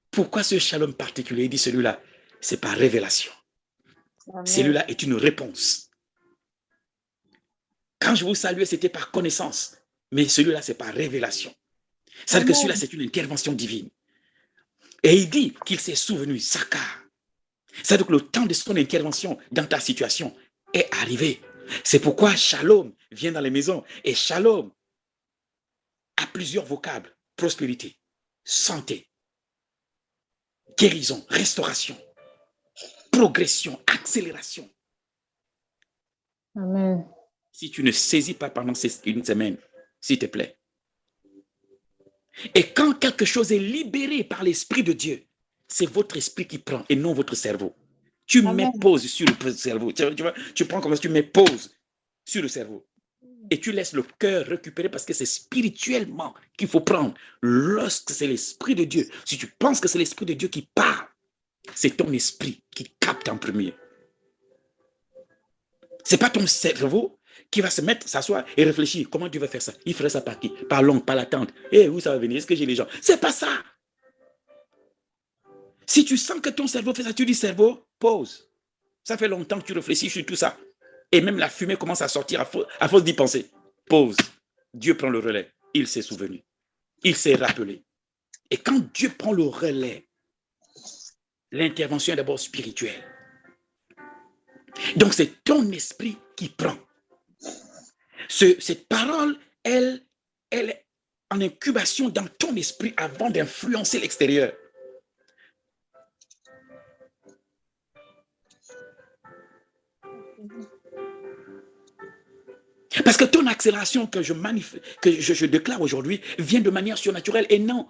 Pourquoi ce shalom particulier? Il dit celui-là, c'est par révélation. Celui-là est une réponse. Quand je vous saluais, c'était par connaissance. Mais celui-là, c'est par révélation. C'est-à-dire que celui-là, c'est une intervention divine. Et il dit qu'il s'est souvenu, Sakar. C'est-à-dire que le temps de son intervention dans ta situation est arrivé. C'est pourquoi shalom vient dans les maisons. Et shalom a plusieurs vocables. Prospérité, santé, guérison, restauration, progression, accélération. Amen. Si tu ne saisis pas pendant une semaine, s'il te plaît. Et quand quelque chose est libéré par l'Esprit de Dieu, c'est votre esprit qui prend et non votre cerveau. Tu mets pause sur le cerveau. Tu vois, tu prends comme ça, tu mets pause sur le cerveau. Et tu laisses le cœur récupérer parce que c'est spirituellement qu'il faut prendre. Lorsque c'est l'Esprit de Dieu, si tu penses que c'est l'Esprit de Dieu qui parle, c'est ton esprit qui capte en premier. Ce n'est pas ton cerveau qui va se mettre, s'asseoir et réfléchir. Comment tu vas faire ça? Il ferait ça par qui? Par l'oncle, par la tante. Et où ça va venir? Est-ce que j'ai les gens? C'est pas ça. Si tu sens que ton cerveau fait ça, tu dis cerveau, pause. Ça fait longtemps que tu réfléchis sur tout ça. Et même la fumée commence à sortir à force d'y penser. Pause. Dieu prend le relais. Il s'est souvenu. Il s'est rappelé. Et quand Dieu prend le relais, l'intervention est d'abord spirituelle. Donc c'est ton esprit qui prend. Cette parole, elle est en incubation dans ton esprit avant d'influencer l'extérieur. Parce que ton accélération que je déclare aujourd'hui vient de manière surnaturelle et non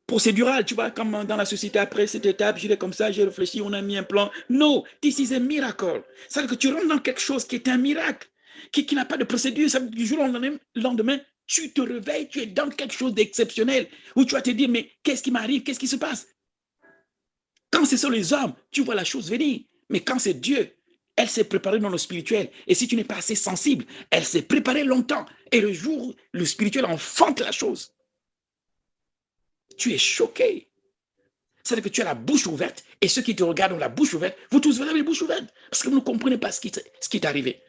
procédurale. Tu vois, comme dans la société après cette étape, je vais comme ça, j'ai réfléchi, on a mis un plan. Non, this is a miracle. C'est-à-dire que tu rentres dans quelque chose qui est un miracle, qui n'a pas de procédure. Ça veut dire que du jour au lendemain, tu te réveilles, tu es dans quelque chose d'exceptionnel, où tu vas te dire, mais qu'est-ce qui m'arrive, qu'est-ce qui se passe? Quand ce sont les hommes, tu vois la chose venir. Mais quand c'est Dieu, elle s'est préparée dans le spirituel. Et si tu n'es pas assez sensible, elle s'est préparée longtemps. Et le jour où le spirituel enfante la chose, tu es choqué. C'est-à-dire que tu as la bouche ouverte et ceux qui te regardent ont la bouche ouverte. Vous tous, vous avez la bouche ouverte parce que vous ne comprenez pas ce qui est arrivé.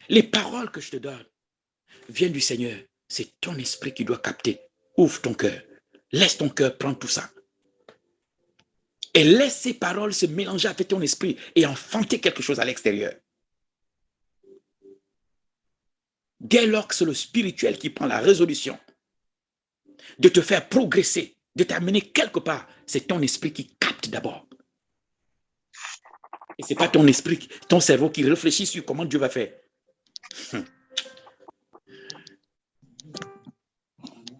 Les paroles que je te donne viennent du Seigneur. C'est ton esprit qui doit capter. Ouvre ton cœur. Laisse ton cœur prendre tout ça. Et laisse ces paroles se mélanger avec ton esprit et enfanter quelque chose à l'extérieur. Dès lors que c'est le spirituel qui prend la résolution de te faire progresser, de t'amener quelque part, c'est ton esprit qui capte d'abord. Et ce n'est pas ton esprit, ton cerveau qui réfléchit sur comment Dieu va faire.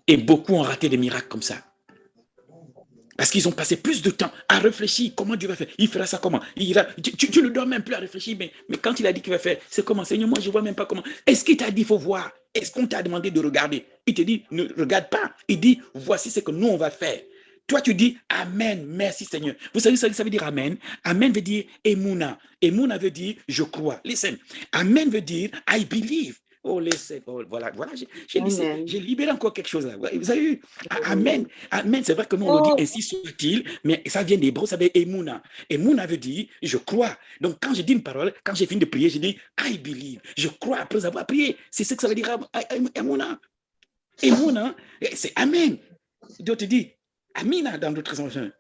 Et beaucoup ont raté des miracles comme ça. Parce qu'ils ont passé plus de temps à réfléchir comment Dieu va faire. Il fera ça comment? Tu ne dois même plus à réfléchir, mais quand il a dit qu'il va faire, c'est comment? Seigneur, moi je ne vois même pas comment. Est-ce qu'il t'a dit qu'il faut voir? Est-ce qu'on t'a demandé de regarder? Il te dit, ne regarde pas. Il dit, voici ce que nous on va faire. Toi tu dis, Amen, merci Seigneur. Vous savez ce que ça veut dire Amen? Amen veut dire Emouna. Emouna veut dire je crois. Listen, Amen veut dire I believe. Oh, laissez, voilà, j'ai libéré encore quelque chose là. Vous avez vu? Amen. Amen, c'est vrai que nous on le dit ainsi soit-il, mais ça vient des hébreux, ça veut dire Emouna. Emouna veut dire je crois. Donc quand je dis une parole, quand j'ai fini de prier, je dis I believe. Je crois après avoir prié. C'est ce que ça veut dire Emouna. Emouna, c'est Amen. D'autres disent Amina dans d'autres traductions.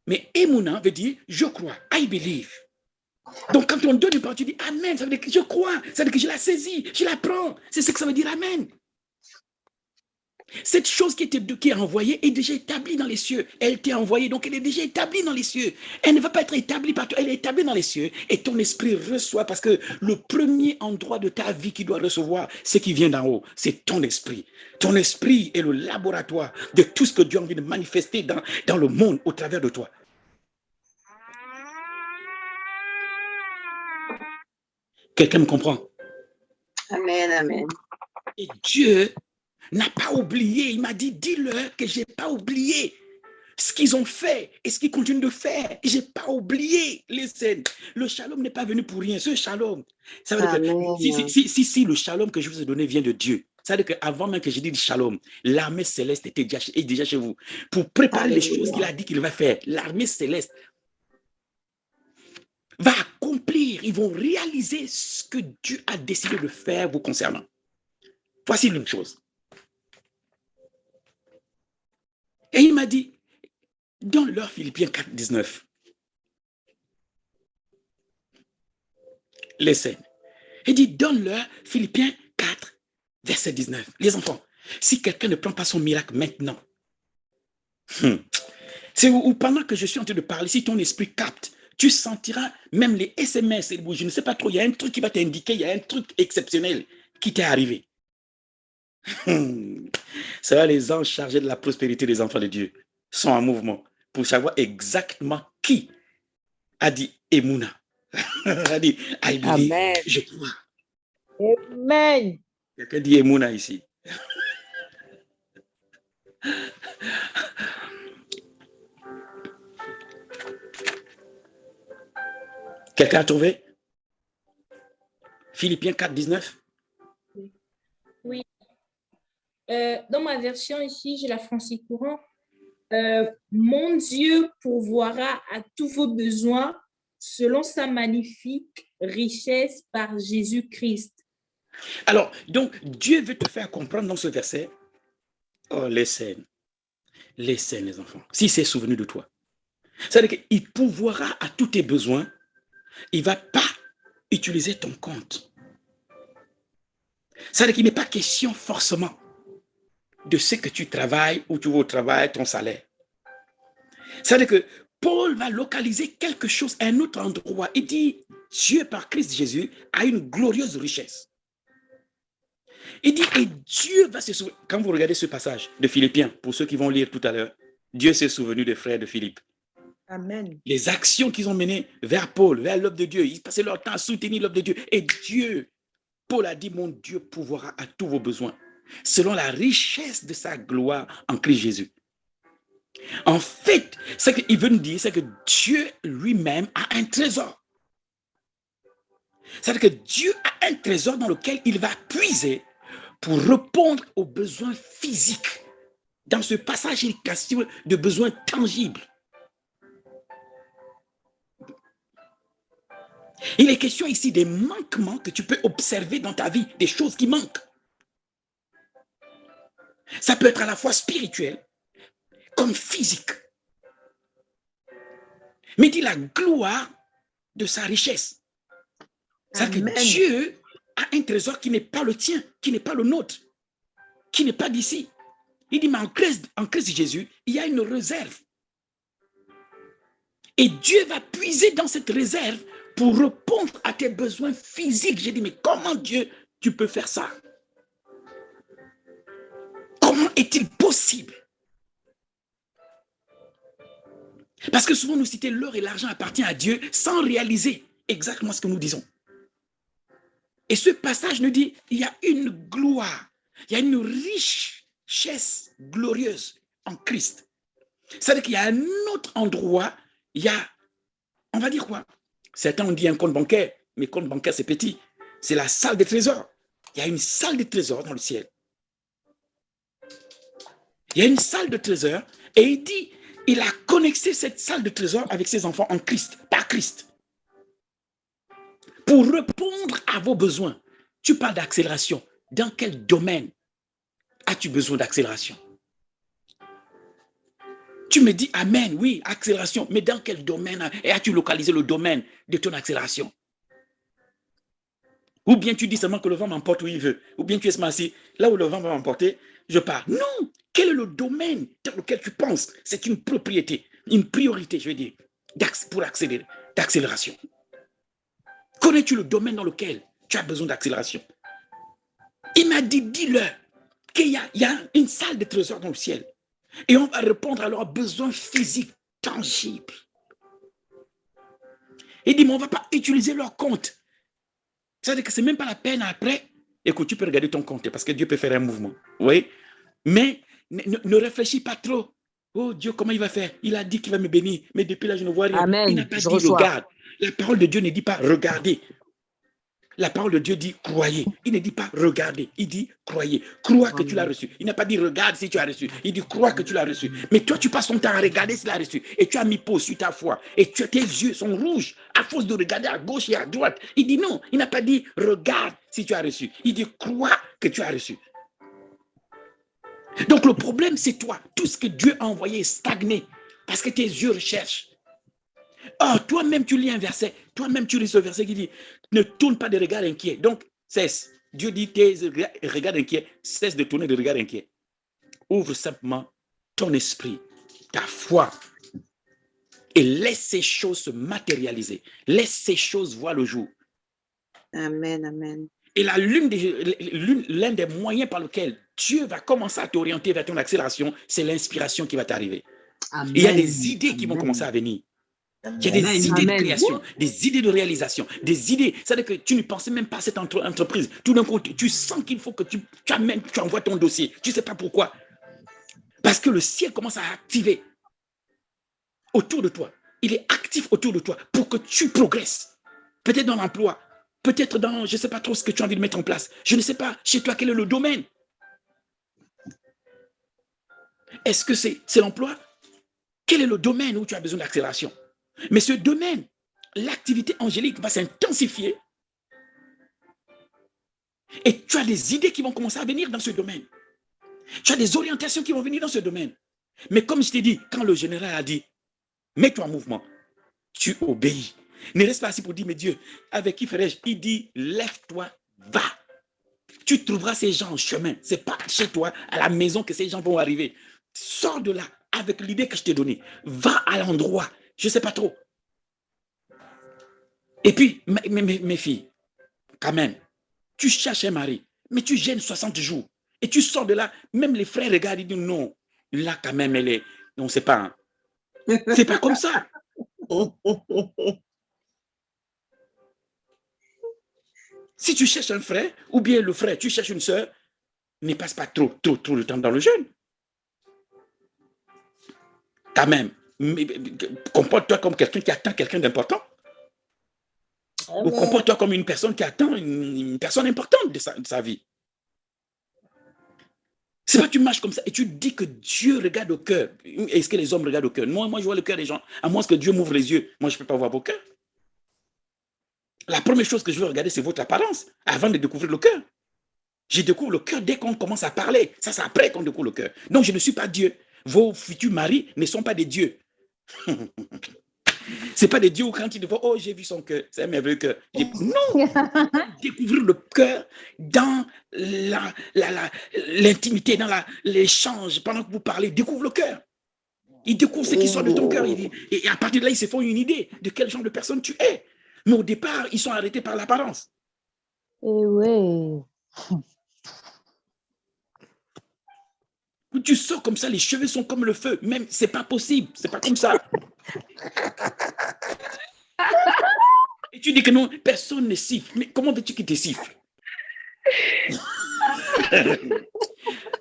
Mais Emouna veut dire je crois, I believe. Donc quand on donne une parole, tu dis Amen, ça veut dire que je crois, ça veut dire que je la saisis, je la prends. C'est ce que ça veut dire Amen. Cette chose qui est envoyée est déjà établie dans les cieux. Elle t'est envoyée, donc elle est déjà établie dans les cieux. Elle ne va pas être établie par toi, elle est établie dans les cieux. Et ton esprit reçoit, parce que le premier endroit de ta vie qui doit recevoir, c'est qui vient d'en haut, c'est ton esprit. Ton esprit est le laboratoire de tout ce que Dieu a envie de manifester dans le monde au travers de toi. Quelqu'un me comprend? Amen, amen. Et Dieu n'a pas oublié. Il m'a dit, dis-leur que je n'ai pas oublié ce qu'ils ont fait et ce qu'ils continuent de faire. Je n'ai pas oublié les scènes. Le shalom n'est pas venu pour rien. Ce shalom, ça veut dire que si le shalom que je vous ai donné vient de Dieu, ça veut dire qu'avant même que je dise shalom, l'armée céleste est déjà chez vous pour préparer les choses qu'il a dit qu'il va faire. L'armée céleste va accomplir, ils vont réaliser ce que Dieu a décidé de faire vous concernant. Voici une chose. Et il m'a dit, donne-leur Philippiens 4, 19. Les scènes. Il dit, donne-leur Philippiens 4, verset 19. Les enfants, si quelqu'un ne prend pas son miracle maintenant, c'est où pendant que je suis en train de parler, si ton esprit capte, tu sentiras même les SMS, je ne sais pas trop, il y a un truc qui va t'indiquer, il y a un truc exceptionnel qui t'est arrivé. Ça va, les anges chargés de la prospérité des enfants de Dieu sont en mouvement pour savoir exactement qui a dit Emouna. A dit I believe. Amen. Je crois. Amen. Quelqu'un dit Emouna ici. Quelqu'un a trouvé? Philippiens 4, 19. Oui. Dans ma version ici, j'ai la français courant. Mon Dieu pourvoira à tous vos besoins selon sa magnifique richesse par Jésus-Christ. Alors, donc, Dieu veut te faire comprendre dans ce verset, oh, les scènes, les enfants, si c'est souvenu de toi. C'est-à-dire qu'il pourvoira à tous tes besoins, il ne va pas utiliser ton compte. C'est-à-dire qu'il n'est pas question forcément de ce que tu travailles ou tu vas au travail, ton salaire. C'est-à-dire que Paul va localiser quelque chose à un autre endroit. Il dit, Dieu par Christ Jésus a une glorieuse richesse. Il dit, et Dieu va se souvenir. Quand vous regardez ce passage de Philippiens, pour ceux qui vont lire tout à l'heure, Dieu s'est souvenu des frères de Philippe. Amen. Les actions qu'ils ont menées vers Paul, vers l'œuvre de Dieu, ils passaient leur temps à soutenir l'œuvre de Dieu. Et Dieu, Paul a dit, mon Dieu pourvoira à tous vos besoins, selon la richesse de sa gloire en Christ Jésus. En fait, ce qu'il veut nous dire, c'est que Dieu lui-même a un trésor. C'est-à-dire que Dieu a un trésor dans lequel il va puiser pour répondre aux besoins physiques. Dans ce passage, il est question de besoins tangibles. Il est question ici des manquements que tu peux observer dans ta vie, des choses qui manquent. Ça peut être à la fois spirituel comme physique. Mais il dit la gloire de sa richesse. C'est-à-dire que Dieu a un trésor qui n'est pas le tien, qui n'est pas le nôtre, qui n'est pas d'ici. Il dit, mais en Christ Jésus, il y a une réserve. Et Dieu va puiser dans cette réserve pour répondre à tes besoins physiques. J'ai dit, mais comment Dieu, tu peux faire ça? Comment est-il possible? Parce que souvent nous citons l'or et l'argent appartient à Dieu sans réaliser exactement ce que nous disons. Et ce passage nous dit, il y a une gloire, il y a une richesse glorieuse en Christ. C'est-à-dire qu'il y a un autre endroit, il y a, on va dire quoi? Certains ont dit un compte bancaire, mais compte bancaire c'est petit. C'est la salle des trésors. Il y a une salle des trésors dans le ciel. Il y a une salle de trésors et il dit, il a connecté cette salle de trésors avec ses enfants en Christ, par Christ. Pour répondre à vos besoins. Tu parles d'accélération. Dans quel domaine? as-tu besoin d'accélération? Tu me dis amen, oui, accélération, mais dans quel domaine et as-tu localisé le domaine de ton accélération? Ou bien tu dis seulement que le vent m'emporte où il veut, ou bien tu es assis, là où le vent va m'emporter, je pars. Non, quel est le domaine dans lequel tu penses? C'est une propriété, une priorité, je veux dire, pour accélérer, d'accélération. Connais-tu le domaine dans lequel tu as besoin d'accélération? Il m'a dit, dis-leur qu'il y a une salle de trésor dans le ciel. Et on va répondre à leurs besoins physiques tangibles. Il dit, mais on ne va pas utiliser leur compte. C'est-à-dire que ce n'est même pas la peine après. Écoute, tu peux regarder ton compte parce que Dieu peut faire un mouvement. Oui. Mais ne réfléchis pas trop. Oh Dieu, comment il va faire? Il a dit qu'il va me bénir. Mais depuis là, je ne vois rien. Amen. Il n'a pas Je dit reçois. regarde. La parole de Dieu ne dit pas regardez. La parole de Dieu dit croyez. Il ne dit pas regardez. Il dit croyez. Crois que tu l'as reçu. Il n'a pas dit regarde si tu as reçu. Il dit crois que tu l'as reçu. Mais toi, tu passes ton temps à regarder si tu l'as reçu. Et tu as mis pause sur ta foi. Et tes yeux sont rouges à force de regarder à gauche et à droite. Il dit non. Il n'a pas dit regarde si tu as reçu. Il dit crois que tu as reçu. Donc le problème, c'est toi. Tout ce que Dieu a envoyé est stagné parce que tes yeux recherchent. Oh, toi-même, tu lis un verset. Toi-même, tu lis ce verset qui dit ne tourne pas de regard inquiet. Donc, cesse. Dieu dit tes regards inquiets, cesse de tourner de regard inquiet. Ouvre simplement ton esprit, ta foi, et laisse ces choses se matérialiser. Laisse ces choses voir le jour. Amen, amen. Et l'un des moyens par lesquels Dieu va commencer à t'orienter vers ton accélération, c'est l'inspiration qui va t'arriver. Il y a des idées qui vont commencer à venir. Il y a des idées de création, des idées de réalisation, des idées. C'est-à-dire que tu ne pensais même pas à cette entreprise. Tout d'un coup, tu sens qu'il faut que tu envoies ton dossier. Tu ne sais pas pourquoi. Parce que le ciel commence à activer autour de toi. Il est actif autour de toi pour que tu progresses. Peut-être dans l'emploi, peut-être dans, je ne sais pas trop ce que tu as envie de mettre en place. Je ne sais pas chez toi quel est le domaine. Est-ce que c'est l'emploi? Quel est le domaine où tu as besoin d'accélération? Mais ce domaine, l'activité angélique va s'intensifier et tu as des idées qui vont commencer à venir dans ce domaine. Tu as des orientations qui vont venir dans ce domaine. Mais comme je t'ai dit, quand le général a dit, mets-toi en mouvement, tu obéis. Ne reste pas assis pour dire, mais Dieu, avec qui ferais-je? Il dit, lève-toi, va. Tu trouveras ces gens en chemin. Ce n'est pas chez toi, à la maison que ces gens vont arriver. Sors de là avec l'idée que je t'ai donnée. Va à l'endroit. Je ne sais pas trop. Et puis, mes filles, quand même, tu cherches un mari, mais tu gênes 60 jours. Et tu sors de là, même les frères regardent, ils disent non, là quand même, elle est. Non, c'est pas. C'est pas comme ça. Si tu cherches un frère, ou bien le frère, tu cherches une sœur, ne passe pas trop de temps dans le jeûne. Quand même, comporte-toi comme quelqu'un qui attend quelqu'un d'important. Ou comporte-toi comme une personne qui attend une personne importante de sa vie. C'est pas que tu marches comme ça et tu dis que Dieu regarde au cœur. Est-ce que les hommes regardent au cœur? Moi, je vois le cœur des gens. À moins que Dieu m'ouvre les yeux, moi, je ne peux pas voir vos cœurs. La première chose que je veux regarder, c'est votre apparence avant de découvrir le cœur. Je découvre le cœur dès qu'on commence à parler. Ça, c'est après qu'on découvre le cœur. Donc, je ne suis pas Dieu. Vos futurs maris ne sont pas des dieux. Ce n'est pas des dieux où quand ils te voient, oh, j'ai vu son cœur, c'est un merveilleux cœur. Non, découvrir le cœur dans l'intimité, dans l'échange, pendant que vous parlez, découvre le cœur. Ils découvrent ce qui sort de ton cœur. Et à partir de là, ils se font une idée de quel genre de personne tu es. Mais au départ, ils sont arrêtés par l'apparence. Oui. Tu sors comme ça, les cheveux sont comme le feu. Même, c'est pas possible. C'est pas comme ça. Et tu dis que non, personne ne siffle. Mais comment veux-tu qu'il te siffle?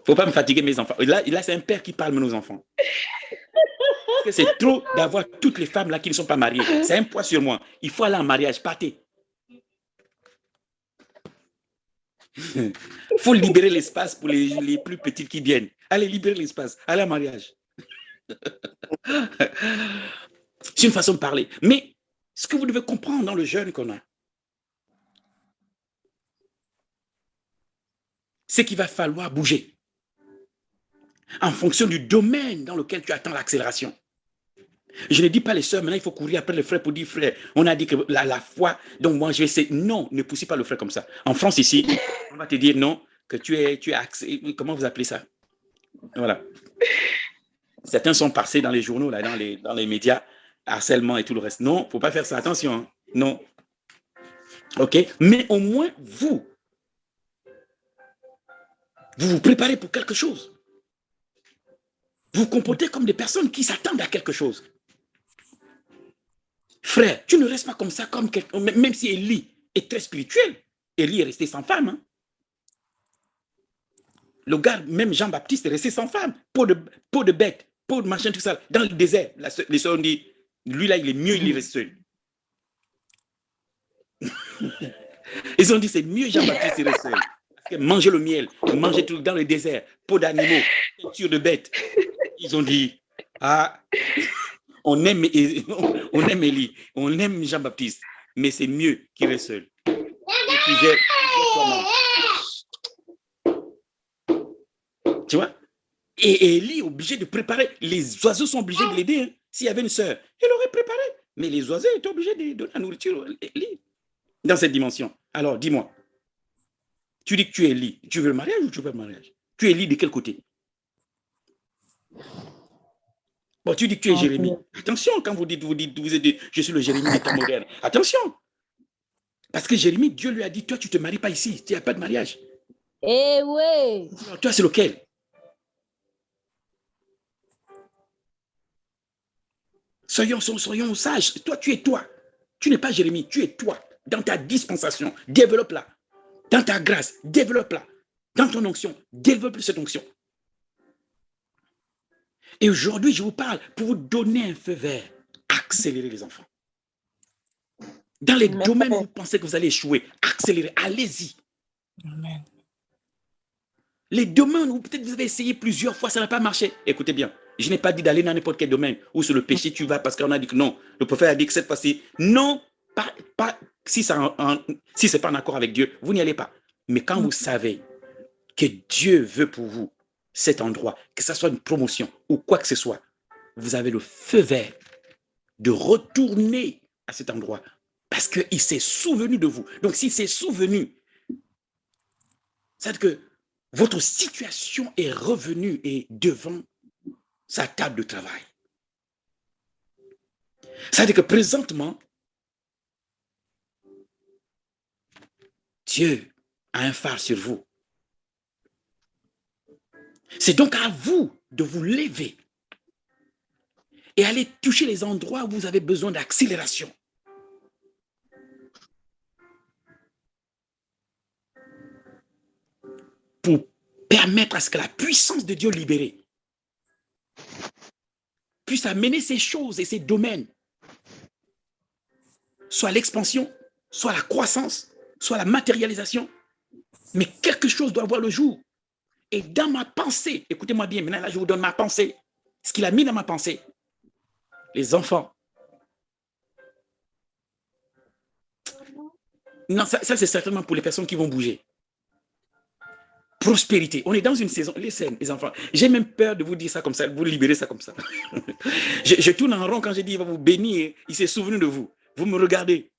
Faut pas me fatiguer mes enfants. Là c'est un père qui parle à nos enfants. Parce que c'est trop d'avoir toutes les femmes là qui ne sont pas mariées. C'est un poids sur moi. Il faut aller en mariage. Partez. Il faut libérer l'espace pour les plus petites qui viennent. Allez, libérer l'espace. Allez en mariage. C'est une façon de parler. Mais ce que vous devez comprendre dans le jeûne qu'on a, c'est qu'il va falloir bouger. en fonction du domaine dans lequel tu attends l'accélération. Je ne dis pas les sœurs, maintenant il faut courir après le frère pour dire frère, on a dit que la foi, donc moi je vais essayer. Non, ne poussez pas le frère comme ça. En France ici, on va te dire non, que tu es comment vous appelez ça? Voilà. Certains sont passés dans les journaux, là, dans les médias, harcèlement et tout le reste. Non, il ne faut pas faire ça, attention. Hein. Non. OK? Mais au moins, vous vous préparez pour quelque chose. Vous vous comportez comme des personnes qui s'attendent à quelque chose. Frère, tu ne restes pas comme ça, même si Élie est très spirituel. Élie est resté sans femme. Hein. Le gars, même Jean-Baptiste est resté sans femme. Peau de bête, peau de machin, tout ça. Dans le désert, les soeurs ont dit, lui là, il est mieux, il reste seul. Ils ont dit, c'est mieux Jean-Baptiste, il reste seul. Parce que manger le miel, manger tout dans le désert, peau d'animaux, teinture de bête. Ils ont dit, ah, on aime Élie, on aime Jean-Baptiste, mais c'est mieux qu'il reste seul. Et tu gères tu vois? Et Élie est obligé de préparer. Les oiseaux sont obligés de l'aider. Hein. S'il y avait une sœur, elle aurait préparé. Mais les oiseaux étaient obligés de donner la nourriture à Élie. Dans cette dimension. Alors, dis-moi. Tu dis que tu es Élie. Tu veux le mariage ou tu veux le mariage? Tu es Élie de quel côté? Bon, tu dis que tu es Jérémie. Attention, quand vous dites, je suis le Jérémie des temps modernes. Attention. Parce que Jérémie, Dieu lui a dit, toi, tu ne te maries pas ici. Il n'y a pas de mariage. Eh oui. Alors, toi, c'est lequel? Soyons sages. Toi, tu es toi. Tu n'es pas Jérémie, tu es toi. Dans ta dispensation, développe-la. Dans ta grâce, développe-la. Dans ton onction, développe cette onction. Et aujourd'hui, je vous parle pour vous donner un feu vert. Accélérez les enfants. Dans les domaines où vous pensez que vous allez échouer, accélérez, allez-y. Amen. Les domaines où peut-être vous avez essayé plusieurs fois, ça n'a pas marché. Écoutez bien, je n'ai pas dit d'aller dans n'importe quel domaine où sur le péché tu vas parce qu'on a dit que non. Le prophète a dit que cette fois-ci, non, pas si ce n'est pas en accord avec Dieu, vous n'y allez pas. Mais quand vous savez que Dieu veut pour vous cet endroit, que ce soit une promotion ou quoi que ce soit, vous avez le feu vert de retourner à cet endroit parce qu'il s'est souvenu de vous. Donc, s'il s'est souvenu, c'est-à-dire que votre situation est revenue et devant sa table de travail. C'est-à-dire que présentement, Dieu a un phare sur vous. C'est donc à vous de vous lever et aller toucher les endroits où vous avez besoin d'accélération. Pour permettre à ce que la puissance de Dieu libérée puisse amener ces choses et ces domaines, soit l'expansion, soit la croissance, soit la matérialisation, mais quelque chose doit voir le jour. Et dans ma pensée, écoutez-moi bien, maintenant là je vous donne ma pensée, ce qu'il a mis dans ma pensée, les enfants. Non, ça c'est certainement pour les personnes qui vont bouger. Prospérité. On est dans une saison, les enfants. J'ai même peur de vous dire ça comme ça, de vous libérer ça comme ça. je tourne en rond quand je dis il va vous bénir, il s'est souvenu de vous. Vous me regardez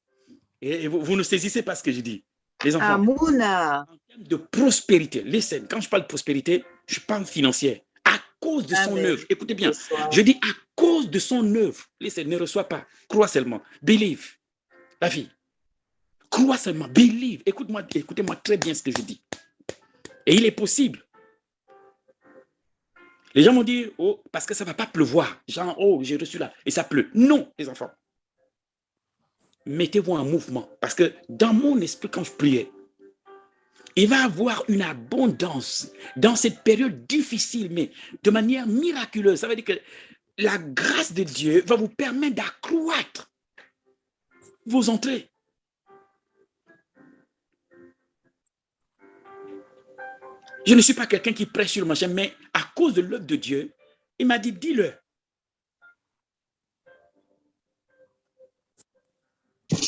et vous ne saisissez pas ce que je dis. Les enfants. Amouna. En termes de prospérité, quand je parle de prospérité, je parle financière. À cause de son œuvre, écoutez bien, je dis à cause de son œuvre, ne reçois pas, crois seulement, believe, la fille. Crois seulement, believe. Écoutez-moi très bien ce que je dis. Et il est possible. Les gens m'ont dit, oh, parce que ça ne va pas pleuvoir. Genre, oh, j'ai reçu là, et ça pleut. Non, les enfants. Mettez-vous en mouvement. Parce que dans mon esprit, quand je priais, il va y avoir une abondance dans cette période difficile, mais de manière miraculeuse. Ça veut dire que la grâce de Dieu va vous permettre d'accroître vos entrées. Je ne suis pas quelqu'un qui prêche sur le machin, mais à cause de l'œuvre de Dieu, il m'a dit, dis-le.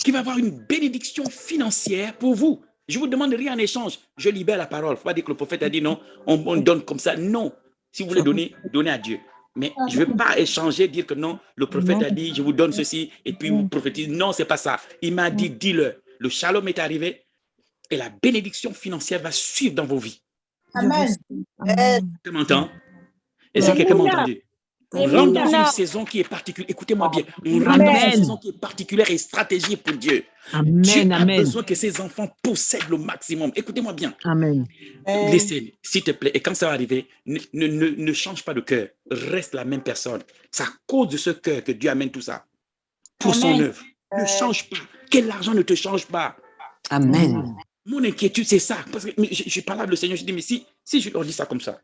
Qu'il va y avoir une bénédiction financière pour vous. Je ne vous demande rien en échange. Je libère la parole. Il ne faut pas dire que le prophète a dit non, on donne comme ça. Non. Si vous voulez donner, donnez à Dieu. Mais je ne veux pas échanger, dire que non, le prophète a dit, je vous donne ceci, et puis vous prophétisez. Non, ce n'est pas ça. Il m'a dit, dis-le. Le shalom est arrivé et la bénédiction financière va suivre dans vos vies. Amen. Tu m'entends? Est-ce que quelqu'un m'a entendu? On rentre dans une saison qui est particulière. Écoutez-moi bien. On rentre dans une saison qui est particulière et stratégique pour Dieu. Dieu a besoin que ses enfants possèdent le maximum. Écoutez-moi bien. Amen. Laissez, s'il te plaît. Et quand ça va arriver, ne change pas de cœur. Reste la même personne. C'est à cause de ce cœur que Dieu amène tout ça. Pour son œuvre. Ne change pas. Que l'argent ne te change pas. Amen. Mon inquiétude, c'est ça. Parce que je parle avec le Seigneur, je dis, mais si je leur dis ça comme ça,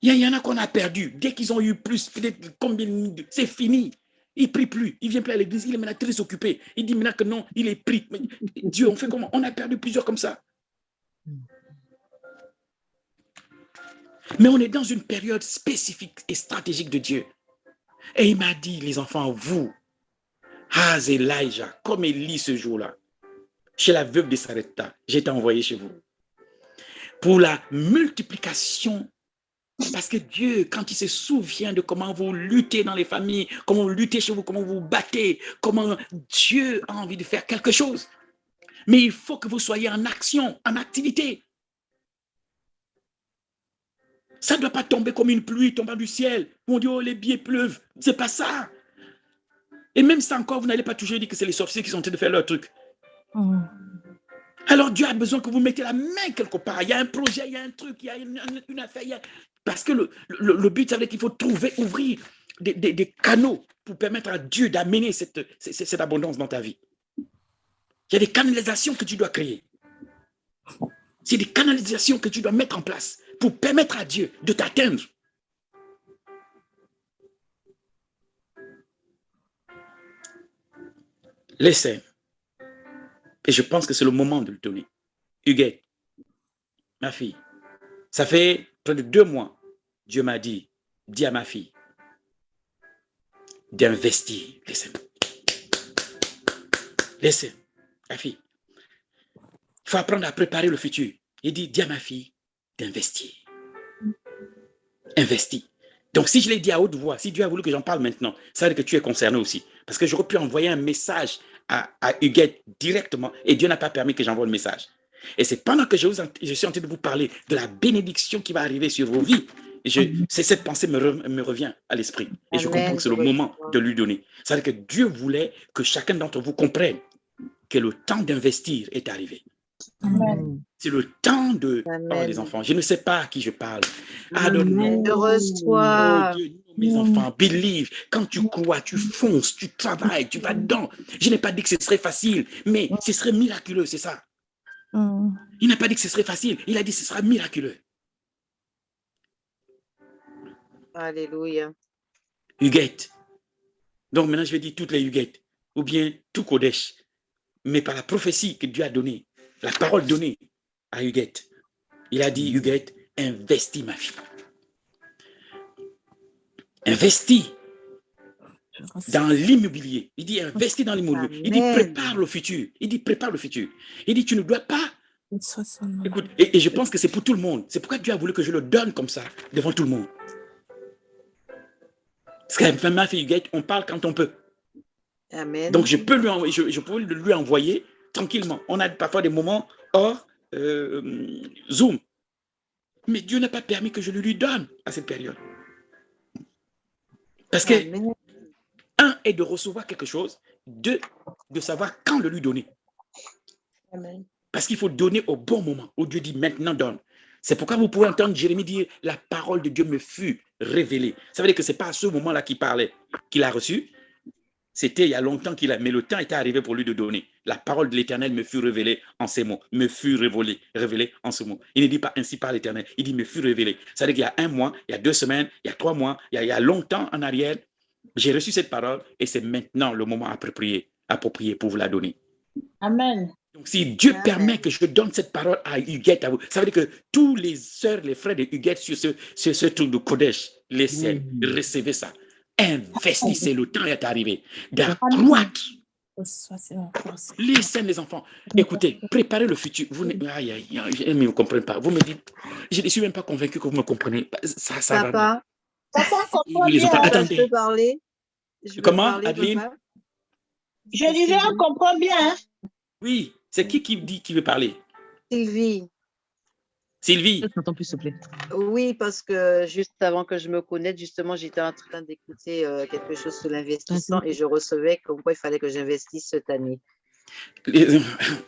il y en a qu'on a perdu. Dès qu'ils ont eu plus, peut-être combien, c'est fini. Il ne prie plus. Il ne vient plus à l'église. Il est maintenant très occupé. Il dit maintenant que non, il est pris. Mais Dieu, on fait comment? On a perdu plusieurs comme ça. Mais on est dans une période spécifique et stratégique de Dieu. Et il m'a dit, les enfants, vous, Elijah, comme Élie ce jour-là, chez la veuve de Sarepta, j'ai été envoyé chez vous. Pour la multiplication. Parce que Dieu, quand il se souvient de comment vous luttez dans les familles, comment vous luttez chez vous, comment vous battez, comment Dieu a envie de faire quelque chose. Mais il faut que vous soyez en action, en activité. Ça ne doit pas tomber comme une pluie tombant du ciel. On dit, oh, les billets pleuvent. Ce n'est pas ça. Et même ça encore, vous n'allez pas toujours dire que c'est les sorciers qui sont en train de faire leur truc. Alors Dieu a besoin que vous mettez la main quelque part. Il y a un projet, il y a un truc, il y a une affaire. Parce que le but, c'est qu'il faut trouver, ouvrir des canaux pour permettre à Dieu d'amener cette abondance dans ta vie. Il y a des canalisations que tu dois créer. C'est des canalisations que tu dois mettre en place pour permettre à Dieu de t'atteindre. Laissez. Et je pense que c'est le moment de le donner. Huguette, ma fille, ça fait près de 2 mois, Dieu m'a dit, dis à ma fille, d'investir. Laissez, ma fille. Il faut apprendre à préparer le futur. Il dit, dis à ma fille d'investir. Investis. Donc, si je l'ai dit à haute voix, si Dieu a voulu que j'en parle maintenant, ça veut dire que tu es concerné aussi. Parce que j'aurais pu envoyer un message à Huguette directement et Dieu n'a pas permis que j'envoie le message. Et c'est pendant que je suis en train de vous parler de la bénédiction qui va arriver sur vos vies. C'est cette pensée me revient à l'esprit. Et je comprends que c'est le moment de lui donner. Ça veut dire que Dieu voulait que chacun d'entre vous comprenne que le temps d'investir est arrivé. C'est le temps de... Oh, les enfants, je ne sais pas à qui je parle. Reçois. Oh, Dieu, mes enfants, believe. Quand tu crois, tu fonces, tu travailles, tu vas dedans. Je n'ai pas dit que ce serait facile, mais ce serait miraculeux, c'est ça. Il n'a pas dit que ce serait facile, il a dit que ce sera miraculeux. Alléluia. Huguette. Donc maintenant, je vais dire toutes les Huguettes, ou bien tout Kodesh, mais par la prophétie que Dieu a donnée, la parole donnée à Huguette. Il a dit, Huguette, investis ma fille. Investis dans l'immobilier. Il dit, investis dans l'immobilier. Il dit, prépare le futur. Il dit, prépare le futur. Il dit, tu ne dois pas... Écoute, et je pense que c'est pour tout le monde. C'est pourquoi Dieu a voulu que je le donne comme ça, devant tout le monde. Parce que ma fille Huguette, on parle quand on peut. Amen. Donc, je peux lui envoyer tranquillement. On a parfois des moments hors Zoom. Mais Dieu n'a pas permis que je le lui donne à cette période. Parce que, un est de recevoir quelque chose, deux, de savoir quand le lui donner. Amen. Parce qu'il faut donner au bon moment, où Dieu dit maintenant donne. C'est pourquoi vous pouvez entendre Jérémie dire la parole de Dieu me fut révélée. Ça veut dire que ce n'est pas à ce moment-là qu'il parlait, qu'il a reçu. C'était il y a longtemps qu'il a, mais le temps était arrivé pour lui de donner. La parole de l'Éternel me fut révélée en ces mots, me fut révélée en ce mot. Il ne dit pas ainsi par l'Éternel, il dit me fut révélée. Ça veut dire qu'il y a 1 mois, il y a 2 semaines, il y a 3 mois, il y a longtemps en arrière, j'ai reçu cette parole et c'est maintenant le moment approprié pour vous la donner. Amen. Donc, si Dieu permet que je donne cette parole à Huguette, ça veut dire que tous les sœurs, les frères de Huguette sur ce truc de Kodesh, laissez, recevez ça. Investissez, le temps est arrivé d'accroître Les scènes, les enfants. Écoutez, préparez le futur. Vous ne aïe, aïe, aïe, ils ne me comprennent pas. Vous me dites, je ne suis même pas convaincu que vous me comprenez. Ça va. Papa, Papa comprend Les enfants, bien. papa, je attendez. peux parler? Je peux Comment, parler, Adeline? papa? Je disais, on comprend bien. Hein. Oui, c'est qui dit qui veut parler? Sylvie. Sylvie. plus, s'il te plaît. Oui, parce que juste avant que je me connaisse, justement, j'étais en train d'écouter quelque chose sur l'investissement et je recevais comme quoi il fallait que j'investisse cette année.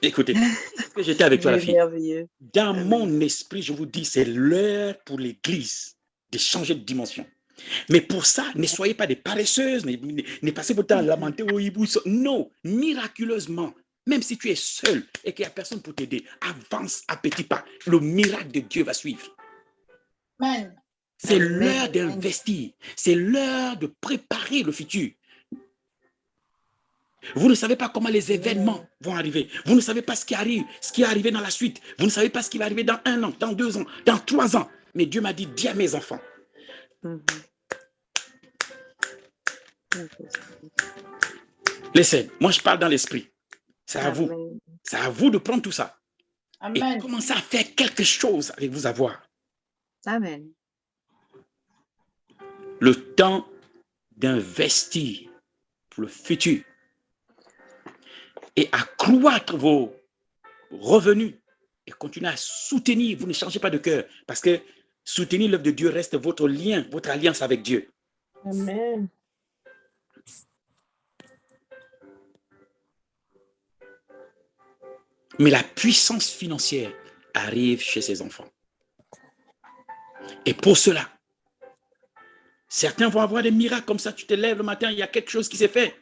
Écoutez, parce que j'étais avec toi, la C'est fille. merveilleux. Dans mon esprit, je vous dis, c'est l'heure pour l'Église de changer de dimension. Mais pour ça, ne soyez pas des paresseuses, ne passez votre temps à lamenter au hibou. Non, miraculeusement, même si tu es seul et qu'il n'y a personne pour t'aider, avance à petits pas. Le miracle de Dieu va suivre. Amen. C'est l'heure d'investir. C'est l'heure de préparer le futur. Vous ne savez pas comment les événements vont arriver. Vous ne savez pas ce qui arrive, ce qui est arrivé dans la suite. Vous ne savez pas ce qui va arriver dans 1 an, dans 2 ans, dans 3 ans. Mais Dieu m'a dit, dis à mes enfants. Laissez, moi je parle dans l'esprit. C'est à vous. C'est à vous de prendre tout ça. Amen. Et commencer à faire quelque chose avec vos avoirs. Amen. Le temps d'investir pour le futur et accroître vos revenus et continuer à soutenir. Vous ne changez pas de cœur parce que soutenir l'œuvre de Dieu reste votre lien, votre alliance avec Dieu. Amen. Mais la puissance financière arrive chez ses enfants. Et pour cela, certains vont avoir des miracles comme ça. Tu te lèves le matin, il y a quelque chose qui s'est fait.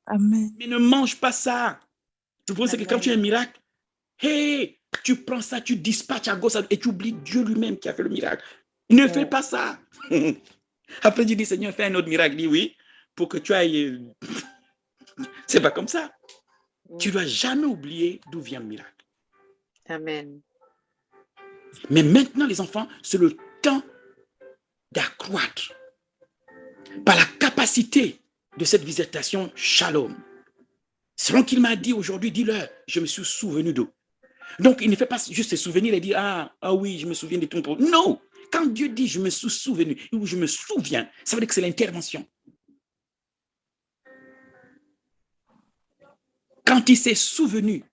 Amen. Mais ne mange pas ça. Tu penses que quand tu as un miracle, hey, tu prends ça, tu dispatches à gauche et tu oublies Dieu lui-même qui a fait le miracle. Ne fais pas ça. Après, tu dis, Seigneur, fais un autre miracle. Dis oui, pour que tu ailles. C'est pas comme ça. Tu ne dois jamais oublier d'où vient le miracle. Amen. Mais maintenant, les enfants, c'est le temps d'accroître par la capacité de cette visitation Shalom. Selon qu'il m'a dit aujourd'hui, dis-leur, je me suis souvenu d'eux. Donc, il ne fait pas juste se souvenir et dire, ah oui, je me souviens de ton problème. Non, quand Dieu dit, je me suis souvenu, ou je me souviens, ça veut dire que c'est l'intervention. Quand il s'est souvenu,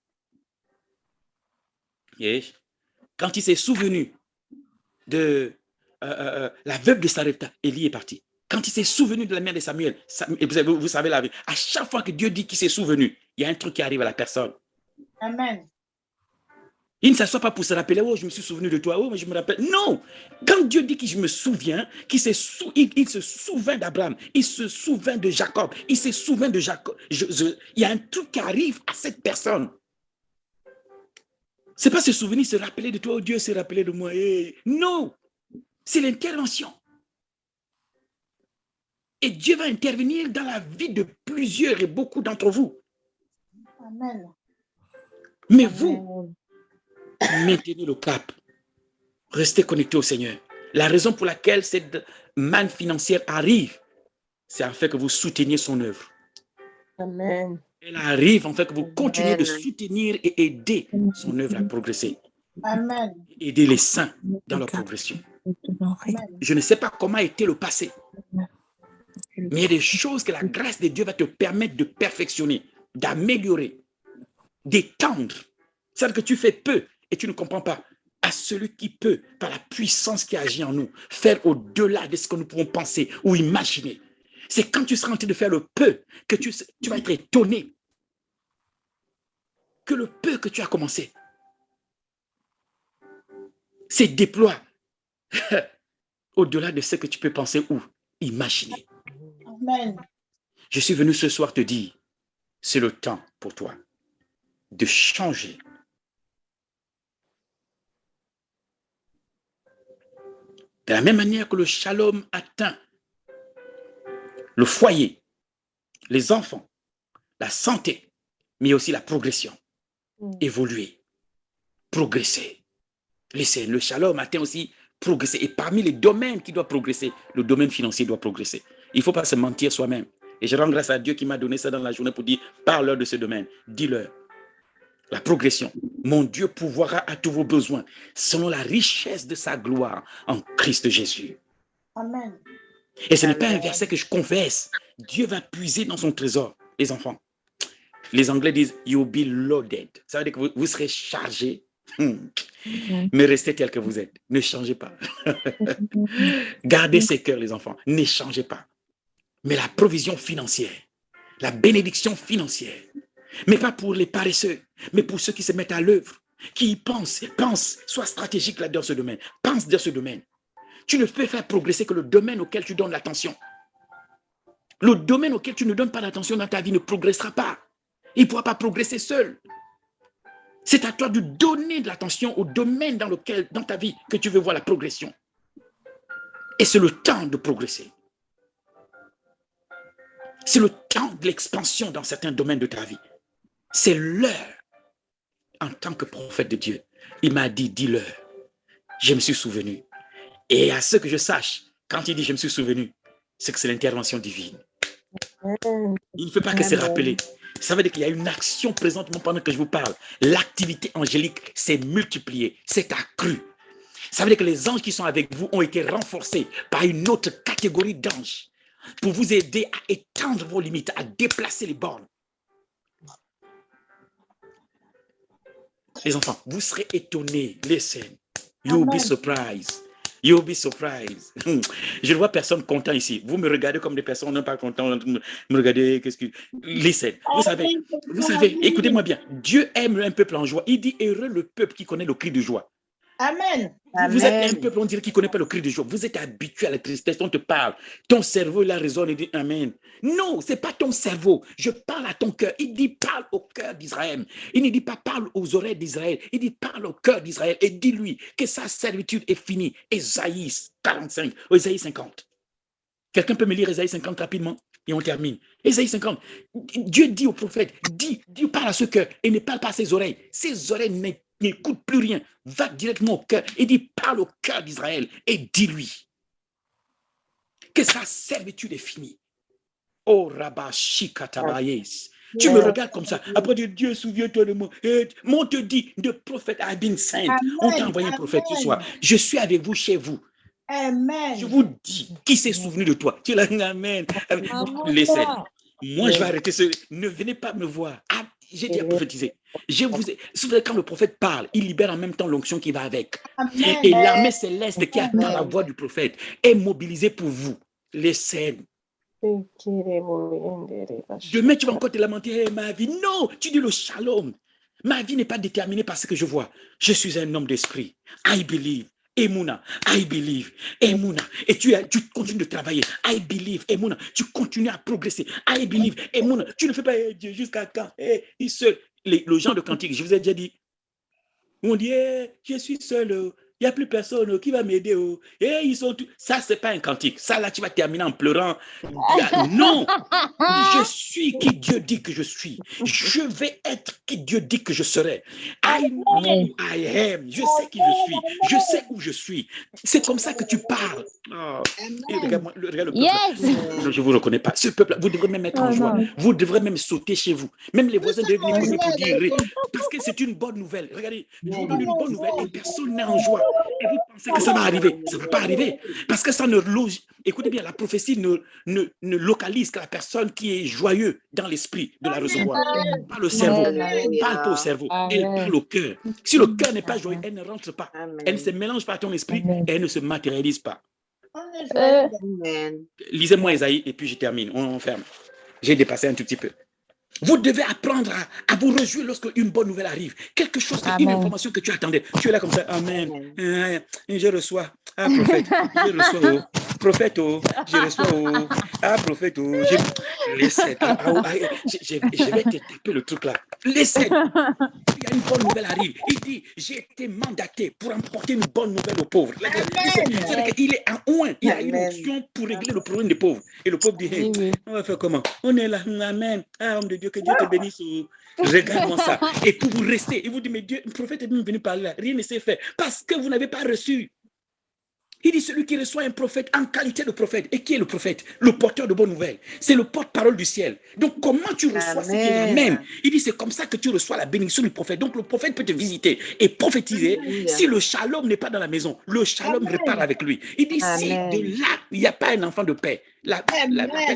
quand il s'est souvenu de la veuve de Sarepta, Élie est parti. Quand il s'est souvenu de la mère de Samuel, vous savez la vie, à chaque fois que Dieu dit qu'il s'est souvenu, il y a un truc qui arrive à la personne. Amen. Il ne s'assoit pas pour se rappeler, oh, je me suis souvenu de toi, oh, mais je me rappelle. Non, quand Dieu dit que je me souviens, il se souvient d'Abraham, il se souvient de Jacob, il se souvient de Jacob. Il y a un truc qui arrive à cette personne. Ce n'est pas se souvenir, se rappeler de toi, oh, Dieu s'est rappelé de moi. Non, c'est l'intervention. Et Dieu va intervenir dans la vie de plusieurs et beaucoup d'entre vous. Amen. Mais vous, maintenez le cap. Restez connectés au Seigneur. La raison pour laquelle cette manne financière arrive, c'est afin que vous souteniez son œuvre. Amen. Elle arrive afin que vous continuez de soutenir et aider son œuvre à progresser. Amen. Aider les saints dans leur progression. Je ne sais pas comment était le passé, mais il y a des choses que la grâce de Dieu va te permettre de perfectionner, d'améliorer, d'étendre. C'est-à-dire que tu fais peu et tu ne comprends pas. À celui qui peut, par la puissance qui agit en nous, faire au-delà de ce que nous pouvons penser ou imaginer. C'est quand tu seras en train de faire le peu que tu vas être étonné que le peu que tu as commencé se déploie au-delà de ce que tu peux penser ou imaginer. Amen. Je suis venu ce soir te dire, c'est le temps pour toi de changer. De la même manière que le shalom atteint le foyer, les enfants, la santé, mais aussi la progression. Évoluer, progresser. Le shalom atteint aussi progresser. Et parmi les domaines qui doivent progresser, le domaine financier doit progresser. Il ne faut pas se mentir soi-même. Et je rends grâce à Dieu qui m'a donné ça dans la journée pour dire, parle-leur de ce domaine. Dis-leur. La progression. Mon Dieu pourvoira à tous vos besoins selon la richesse de sa gloire en Christ Jésus. Amen. Et ce n'est pas un verset que je confesse. Dieu va puiser dans son trésor, les enfants. Les Anglais disent, you'll be loaded. Ça veut dire que vous serez chargés. Mais restez tel que vous êtes. Ne changez pas. Gardez ces cœurs, les enfants. Ne changez pas. Mais la provision financière, la bénédiction financière, mais pas pour les paresseux, mais pour ceux qui se mettent à l'œuvre, qui y pensent, sois stratégique là dans ce domaine, pense dans ce domaine. Tu ne peux faire progresser que le domaine auquel tu donnes l'attention. Le domaine auquel tu ne donnes pas l'attention dans ta vie ne progressera pas. Il ne pourra pas progresser seul. C'est à toi de donner de l'attention au domaine dans ta vie que tu veux voir la progression. Et c'est le temps de progresser. C'est le temps de l'expansion dans certains domaines de ta vie. C'est l'heure. En tant que prophète de Dieu, il m'a dit, dis-leur, je me suis souvenu. Et à ce que je sache, quand il dit je me suis souvenu, c'est que c'est l'intervention divine. Il ne fait pas que se rappeler. Ça veut dire qu'il y a une action présentement pendant que je vous parle. L'activité angélique s'est multipliée, s'est accrue. Ça veut dire que les anges qui sont avec vous ont été renforcés par une autre catégorie d'anges pour vous aider à étendre vos limites, à déplacer les bornes. Les enfants, vous serez étonnés. Listen, you'll be surprised. You'll be surprised. Je ne vois personne content ici. Vous me regardez comme des personnes non pas contentes. Me regardez, qu'est-ce que... Listen, vous savez, écoutez-moi bien. Dieu aime un peuple en joie. Il dit, heureux le peuple qui connaît le cri de joie. Amen. Vous êtes un peuple, on dirait, qui ne connaît pas le cri de joie. Vous êtes habitué à la tristesse, on te parle. Ton cerveau, là, résonne et dit Amen. Non, ce n'est pas ton cerveau. Je parle à ton cœur. Il dit, parle au cœur d'Israël. Il ne dit pas, parle aux oreilles d'Israël. Il dit, parle au cœur d'Israël et dis-lui que sa servitude est finie. Ésaïe 45, Ésaïe 50. Quelqu'un peut me lire Ésaïe 50 rapidement et on termine. Ésaïe 50. Dieu dit au prophète, Dieu parle à ce cœur et ne parle pas à ses oreilles. Ses oreilles n'écoute plus rien, va directement au cœur et dit, parle au cœur d'Israël et dis-lui que sa servitude est finie. Oh, Rabba Shikatabayes. Tu me regardes comme ça. Après, Dieu, souviens-toi de moi. On te dit, de prophète a been sent. On t'a envoyé un prophète ce soir. Je suis avec vous chez vous. Amen. Je vous dis, qui s'est souvenu de toi? Tu l'as, amen. Laissez. Moi, je vais arrêter ce. Ne venez pas me voir. Ah, j'ai déjà prophétisé. Quand le prophète parle, il libère en même temps l'onction qui va avec. Amen. Et l'armée céleste qui attend la voix du prophète est mobilisée pour vous. Les scènes. Demain, tu vas encore te lamenter, hey, ma vie. Non, tu dis le shalom. Ma vie n'est pas déterminée par ce que je vois. Je suis un homme d'esprit. I believe. Emouna, I believe. Emouna. Et tu continues de travailler. I believe. Emouna. Tu continues à progresser. I believe. Emouna. Tu ne fais pas Dieu jusqu'à quand? Il seul. Le genre de cantique, je vous ai déjà dit. On dit, je suis seul. Il n'y a plus personne qui va m'aider. Ils sont tous... Ça, ce n'est pas un cantique. Ça, là, tu vas terminer en pleurant. Non! Je suis qui Dieu dit que je suis. Je vais être qui Dieu dit que je serai. I know who I am. Je sais qui je suis. Je sais où je suis. C'est comme ça que tu parles. Oh. Regarde le peuple. Yes. Non, je ne vous reconnais pas. Ce peuple, vous devrez même être en joie. Vous devrez même sauter chez vous. Même les voisins devraient venir cogner pour dire. Parce que c'est une bonne nouvelle. Regardez, je vous donne une bonne nouvelle et personne n'est en joie. Et vous pensez que ça va arriver. Ça ne va pas arriver. Parce que ça ne loge. Écoutez bien, la prophétie ne localise que la personne qui est joyeux dans l'esprit de la recevoir. Pas le cerveau. Parle pas au cerveau. Elle parle au cœur. Si le cœur n'est pas joyeux, elle ne rentre pas. Elle ne se mélange pas à ton esprit et elle ne se matérialise pas. Lisez-moi Esaïe et puis je termine. On ferme. J'ai dépassé un tout petit peu. Vous devez apprendre à vous réjouir lorsque une bonne nouvelle arrive. Quelque chose, une information que tu attendais. Tu es là comme ça. Amen. Je reçois. Ah, prophète. Je reçois. Prophète, je reçois. Ah, prophète. Laissez. Je vais te taper le truc là. Laissez. Il y a une bonne nouvelle arrive. Il dit, j'ai été mandaté pour emporter une bonne nouvelle aux pauvres. C'est-à-dire qu'il est en oint. Il y a une option pour régler le problème des pauvres. Et le pauvre dit, hey, on va faire comment? On est là. Amen. Ah, homme de Dieu, que Dieu te bénisse. Regarde-moi ça. Et pour vous rester, il vous dit, mais Dieu, le prophète est même venu parler là. Rien ne s'est fait. Parce que vous n'avez pas reçu. Il dit celui qui reçoit un prophète en qualité de prophète. Et qui est le prophète? Le porteur de bonnes nouvelles. C'est le porte-parole du ciel. Donc comment tu reçois ce qu'il amène? Il dit c'est comme ça que tu reçois la bénédiction du prophète. Donc le prophète peut te visiter et prophétiser. Alléluia. Si le shalom n'est pas dans la maison, le shalom Amen. repart avec lui. Il dit si Amen. de là, il n'y a pas un enfant de paix, la paix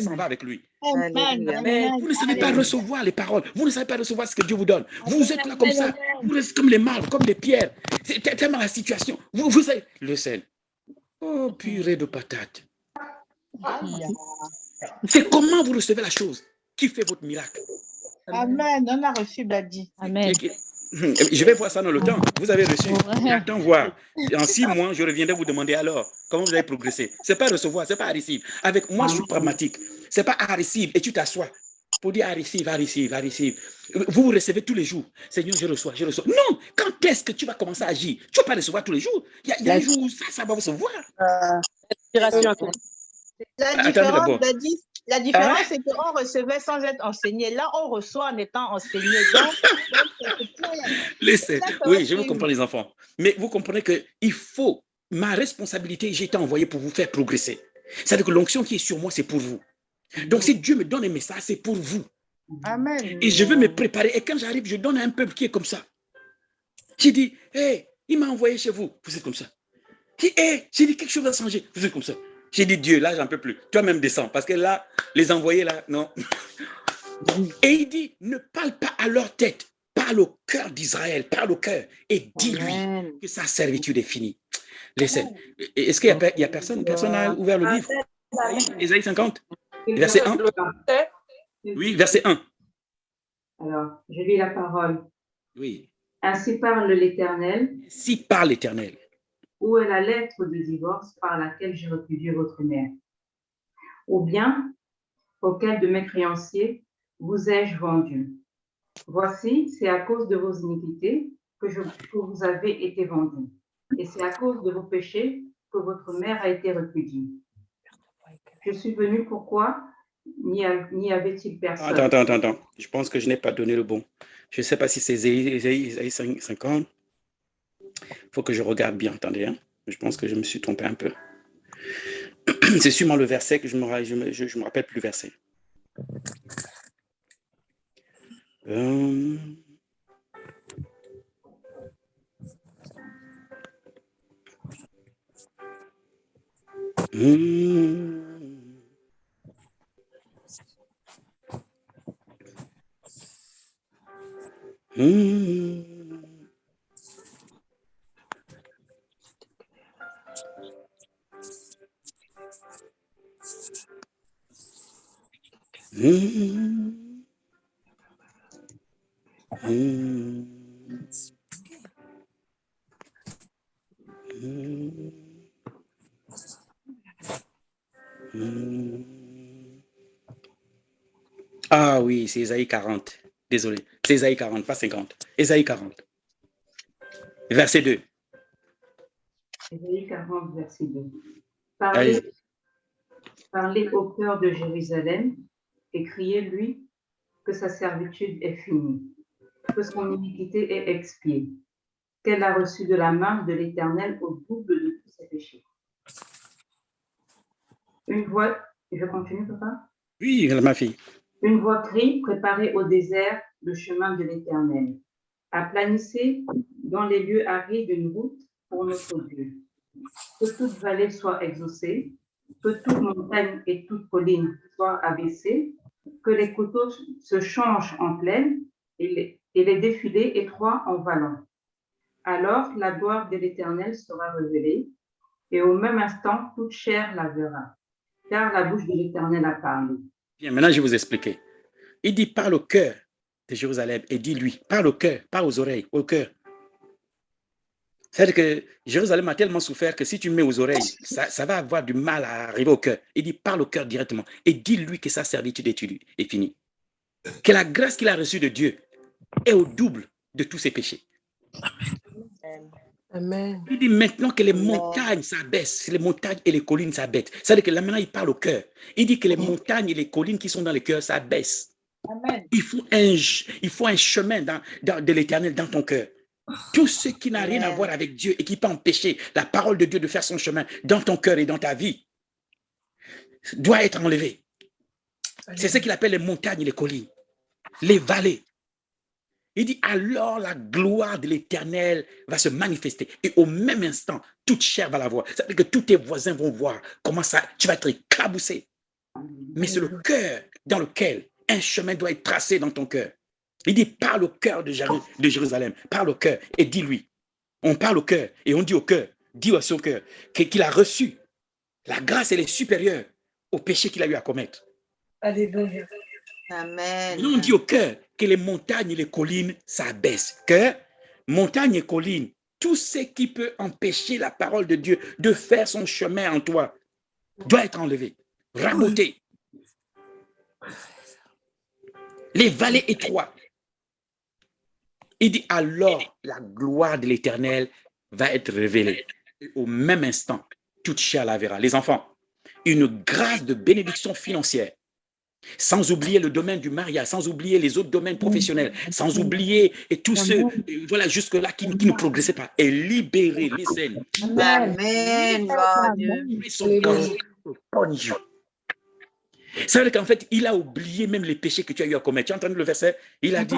s'en va avec lui. Amen. Alléluia. Amen. Vous ne savez pas Amen. recevoir les paroles. Vous ne savez pas recevoir ce que Dieu vous donne. Vous êtes là comme ça. Vous êtes comme les marbres, comme les pierres. C'est tellement la situation. Vous savez, le sel. Oh, purée de patates. C'est comment vous recevez la chose qui fait votre miracle. Amen. On a reçu Badi. Amen. Je vais voir ça dans le temps. Vous avez reçu. Ouais. J'attends voir. En 6 mois, je reviendrai vous demander alors comment vous avez progressé. Ce n'est pas recevoir, ce n'est pas à receive. Avec moi, je suis pragmatique. Ce n'est pas à receive et tu t'assois pour dire à receive, à receive, à receive. Vous recevez tous les jours. Seigneur, je reçois, je reçois. Non, quand est-ce que tu vas commencer à agir? Tu ne vas pas recevoir tous les jours. Il y a un jour où ça va recevoir. La différence, c'est qu'on recevait sans être enseigné. Là, on reçoit en étant enseigné. Laissez. Oui, je vous comprends les enfants. Mais vous comprenez qu'il faut, ma responsabilité, j'ai été envoyé pour vous faire progresser. C'est-à-dire que l'onction qui est sur moi, c'est pour vous. Donc si Dieu me donne un message, c'est pour vous. Amen. Et je veux me préparer. Et quand j'arrive, je donne à un peuple qui est comme ça. J'ai dit, hey, il m'a envoyé chez vous. Vous êtes comme ça. J'ai dit, quelque chose va changer. Vous êtes comme ça. J'ai dit, Dieu, là, j'en peux plus. Toi-même descends. Parce que là, les envoyés, là, non. Et il dit, ne parle pas à leur tête. Parle au cœur d'Israël. Parle au cœur. Et dis-lui que sa servitude est finie. Laissez. Est-ce qu'il y a personne? Personne n'a ouvert le livre? Ésaïe 50. Verset 1. Oui, verset 1. Alors, je lis la parole. Oui. Ainsi parle l'Éternel. Si parle l'Éternel. Où est la lettre de divorce par laquelle j'ai répudié votre mère? Ou bien, auquel de mes créanciers vous ai-je vendu? Voici, c'est à cause de vos iniquités que vous avez été vendus. Et c'est à cause de vos péchés que votre mère a été répudiée. Je suis venu pourquoi? N'y avait-il personne? Attends. Je pense que je n'ai pas donné le bon. Je ne sais pas si c'est Ésaïe 50. Il faut que je regarde bien, attendez. Hein. Je pense que je me suis trompé un peu. C'est sûrement le verset que je me rappelle plus le verset. Ah oui, c'est Ésaïe 40. Désolé, c'est Ésaïe 40, pas 50. Ésaïe 40. Verset 2. Ésaïe 40, verset 2. Parlez au cœur de Jérusalem et criez-lui que sa servitude est finie, que son iniquité est expiée, qu'elle a reçu de la main de l'Éternel au double de tous ses péchés. Une voix, je continue, papa? Oui, ma fille. Une voix crie, préparez au désert le chemin de l'Éternel. Aplanissez dans les lieux arides une route pour notre Dieu. Que toute vallée soit exaucée, que toute montagne et toute colline soient abaissées, que les coteaux se changent en plaine et les défilés étroits en vallons. Alors la gloire de l'Éternel sera révélée, et au même instant, toute chair la verra, car la bouche de l'Éternel a parlé. Bien, maintenant je vais vous expliquer. Il dit, parle au cœur de Jérusalem et dis-lui, parle au cœur, pas aux oreilles, au cœur. C'est-à-dire que Jérusalem a tellement souffert que si tu mets aux oreilles, ça va avoir du mal à arriver au cœur. Il dit, parle au cœur directement et dis-lui que sa servitude est finie. Que la grâce qu'il a reçue de Dieu est au double de tous ses péchés. Amen. Il dit maintenant que les montagnes s'abaissent, les montagnes et les collines s'abaissent. C'est-à-dire que là maintenant il parle au cœur. Il dit que les montagnes et les collines qui sont dans le cœur s'abaissent. Amen. Il faut un chemin de l'Éternel dans ton cœur. Tout ce qui n'a rien à voir avec Dieu et qui peut empêcher la parole de Dieu de faire son chemin dans ton cœur et dans ta vie doit être enlevé. C'est ce qu'il appelle les montagnes, les collines, les vallées. Il dit, alors la gloire de l'Éternel va se manifester. Et au même instant, toute chair va la voir. Ça veut dire que tous tes voisins vont voir comment ça, tu vas être éclaboussé. Mais c'est le cœur dans lequel un chemin doit être tracé dans ton cœur. Il dit, parle au cœur de Jérusalem, parle au cœur et dis-lui. On parle au cœur et on dit au cœur, dis à son cœur qu'il a reçu. La grâce, elle est supérieure au péché qu'il a eu à commettre. Alléluia. Amen. Et on dit au cœur que les montagnes et les collines s'abaissent. Que montagnes et collines, tout ce qui peut empêcher la parole de Dieu de faire son chemin en toi doit être enlevé, raboté. Les vallées étroites. Il dit alors la gloire de l'Éternel va être révélée. Et au même instant, toute chair la verra. Les enfants, une grâce de bénédiction financière, sans oublier le domaine du mariage, sans oublier les autres domaines professionnels, sans oublier et tous ceux, voilà, jusque-là qui ne progressaient pas, et libérer les ailes. Amen. Ça veut dire qu'en fait, il a oublié même les péchés que tu as eu à commettre. Tu as entendu le verset? Il a dit,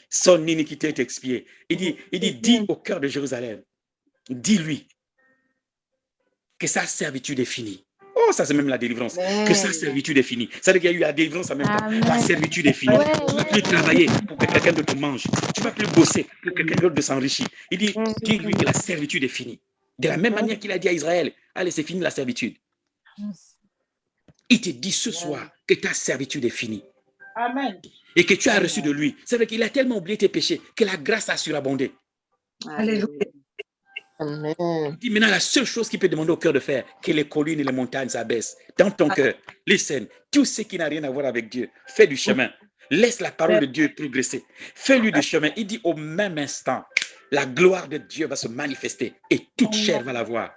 son iniquité est expiée. Il dit, dis au cœur de Jérusalem, dis-lui que sa servitude est finie. Oh, ça c'est même la délivrance. Que sa servitude est finie. Ça veut dire qu'il y a eu la délivrance en même temps. La servitude est finie. Tu ne vas plus travailler pour que quelqu'un d'autre te mange. Tu ne vas plus bosser pour que quelqu'un d'autre s'enrichisse. Il dit, dis-lui que la servitude est finie. De la même manière qu'il a dit à Israël, allez, c'est fini la servitude. Il te dit ce soir que ta servitude est finie. Amen. Et que tu as reçu de lui. C'est vrai qu'il a tellement oublié tes péchés que la grâce a surabondé. Alléluia. Amen. Il dit maintenant la seule chose qu'il peut demander au cœur de faire, que les collines et les montagnes s'abaissent dans ton cœur, les scènes, tout ce qui n'a rien à voir avec Dieu. Fais du chemin. Laisse la parole de Dieu progresser. Fais-lui du chemin. Il dit au même instant, la gloire de Dieu va se manifester et toute chair va la voir.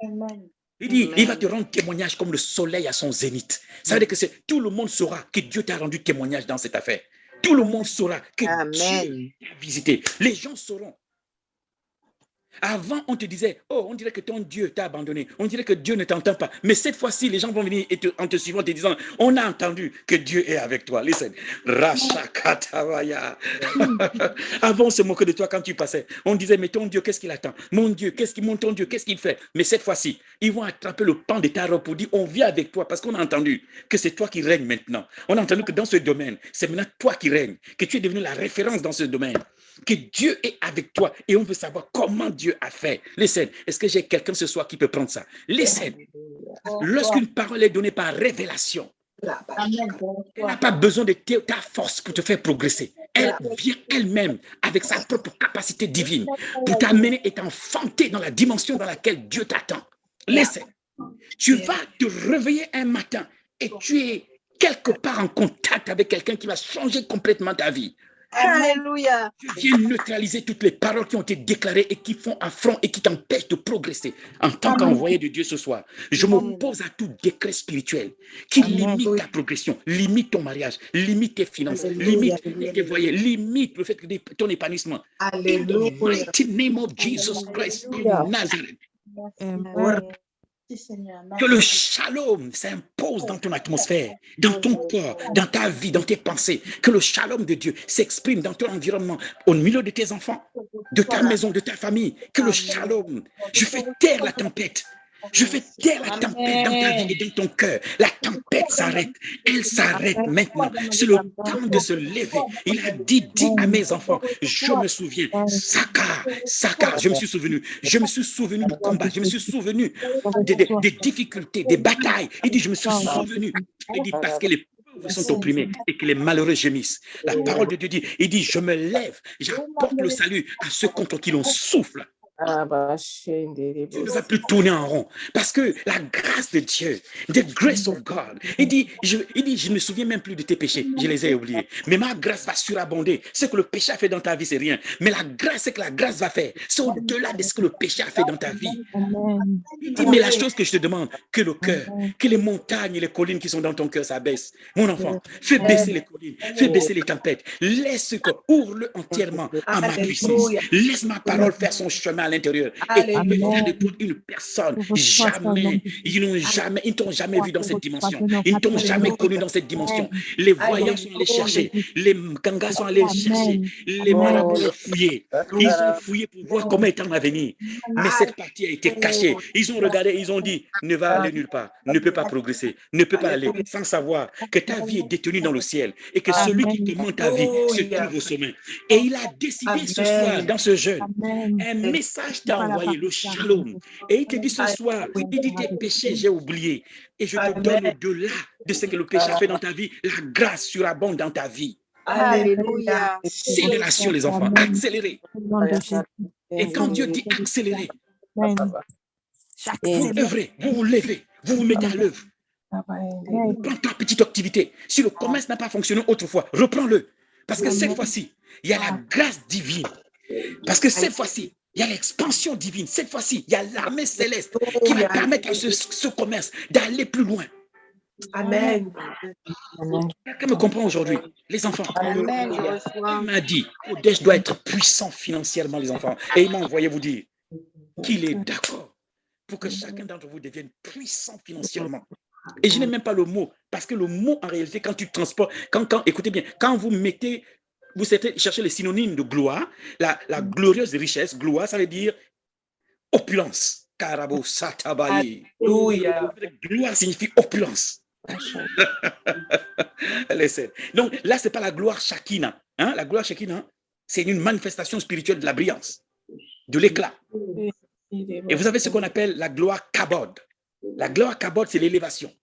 Amen. Il dit, il va te rendre témoignage comme le soleil à son zénith. Ça veut dire que tout le monde saura que Dieu t'a rendu témoignage dans cette affaire. Tout le monde saura que Dieu t'a visité. Les gens sauront. Avant, on te disait, oh, on dirait que ton Dieu t'a abandonné. On dirait que Dieu ne t'entend pas. Mais cette fois-ci, les gens vont venir en te suivant, te disant, on a entendu que Dieu est avec toi. Listen. Rachakatavaya. Avant, on se moquait de toi quand tu passais. On disait, mais ton Dieu, qu'est-ce qu'il attend? Mon Dieu, ton Dieu, qu'est-ce qu'il fait? Mais cette fois-ci, ils vont attraper le pan de ta robe pour dire, on vient avec toi parce qu'on a entendu que c'est toi qui règnes maintenant. On a entendu que dans ce domaine, c'est maintenant toi qui règnes, que tu es devenu la référence dans ce domaine. Que Dieu est avec toi et on veut savoir comment Dieu a fait. Listen, est-ce que j'ai quelqu'un ce soir qui peut prendre ça? Listen, lorsqu'une parole est donnée par révélation, elle n'a pas besoin de ta force pour te faire progresser. Elle vient elle-même avec sa propre capacité divine pour t'amener et t'enfanter dans la dimension dans laquelle Dieu t'attend. Listen, tu vas te réveiller un matin et tu es quelque part en contact avec quelqu'un qui va changer complètement ta vie. Alléluia. Tu viens neutraliser toutes les paroles qui ont été déclarées et qui font affront et qui t'empêchent de progresser. En tant qu'envoyé de Dieu ce soir, je m'oppose à tout décret spirituel qui limite ta progression, limite ton mariage, limite tes finances, limite tes voyages, limite le fait que ton épanouissement. Alléluia. In the mighty name of Jesus Christ of Nazareth. Que le shalom s'impose dans ton atmosphère, dans ton corps, dans ta vie, dans tes pensées. Que le shalom de Dieu s'exprime dans ton environnement, au milieu de tes enfants, de ta maison, de ta famille. Que le shalom, je fais taire la tempête. Je fais taire la tempête dans ta vie et dans ton cœur. La tempête s'arrête. Elle s'arrête maintenant. C'est le temps de se lever. Il a dit à mes enfants, je me souviens, Saka, je me suis souvenu du combat, je me suis souvenu des difficultés, des batailles. Il dit, je me suis souvenu. Il dit, parce que les pauvres sont opprimés et que les malheureux gémissent. La parole de Dieu dit, il dit, je me lève, j'apporte le salut à ceux contre qui l'on souffle. Tu ne vas plus tourner en rond. Parce que la grâce de Dieu, the grace of God, il dit, je ne me souviens même plus de tes péchés, je les ai oubliés. Mais ma grâce va surabonder. Ce que le péché a fait dans ta vie, c'est rien. Mais la grâce, c'est que la grâce va faire. C'est au-delà de ce que le péché a fait dans ta vie. Il dit, mais la chose que je te demande, que le cœur, que les montagnes et les collines qui sont dans ton cœur s'abaissent. Mon enfant, fais baisser les collines, fais baisser les tempêtes. Laisse ce corps, ouvre-le entièrement à ma puissance. Laisse ma parole faire son chemin à l'intérieur. Et tu peux faire de toi une personne. Jamais, ils ne t'ont jamais vu dans cette dimension. Ils ne t'ont jamais connu dans cette dimension. Les voyants sont allés chercher, les gangas sont allés chercher, les marabouts ont fouillé. Ils ont fouillé pour voir comment est en avenir. Mais cette partie a été cachée. Ils ont regardé, ils ont dit, ne va aller nulle part, ne peut pas progresser, ne peut pas aller, sans savoir que ta vie est détenue dans le ciel et que celui qui te montre ta vie se trouve au sommet. Et il a décidé ce soir, dans ce jeûne, un message t'a envoyé, le shalom. Et il te dit ce soir, il dit tes péchés, j'ai oublié. Et je te donne au-delà de ce que le péché a fait dans ta vie, la grâce surabonde dans ta vie. Alléluia. Accélération, les enfants, accélérer. Et quand Dieu dit accélérer, vous œuvrez, vous vous levez, vous vous mettez à l'œuvre. Prends ta petite activité. Si le commerce n'a pas fonctionné autrefois, reprends-le. Parce que cette fois-ci, il y a la grâce divine. Parce que cette fois-ci, il y a l'expansion divine. Cette fois-ci, il y a l'armée céleste qui va permettre à ce commerce d'aller plus loin. Amen. Quelqu'un me comprend aujourd'hui, les enfants. Amen, Il m'a dit, Kodesh doit être puissant financièrement, les enfants. Et il m'a envoyé vous dire qu'il est d'accord pour que chacun d'entre vous devienne puissant financièrement. Et je n'ai même pas le mot, parce que le mot, en réalité, quand tu transportes, écoutez bien, quand vous mettez, vous cherchez les synonymes de gloire, la glorieuse richesse, gloire, ça veut dire opulence. Karabo satabali. Gloire signifie opulence. Donc là, ce n'est pas la gloire Shakina. Hein? La gloire Shakina, c'est une manifestation spirituelle de la brillance, de l'éclat. Et vous avez ce qu'on appelle la gloire Kabod. La gloire Kabod, c'est l'élévation.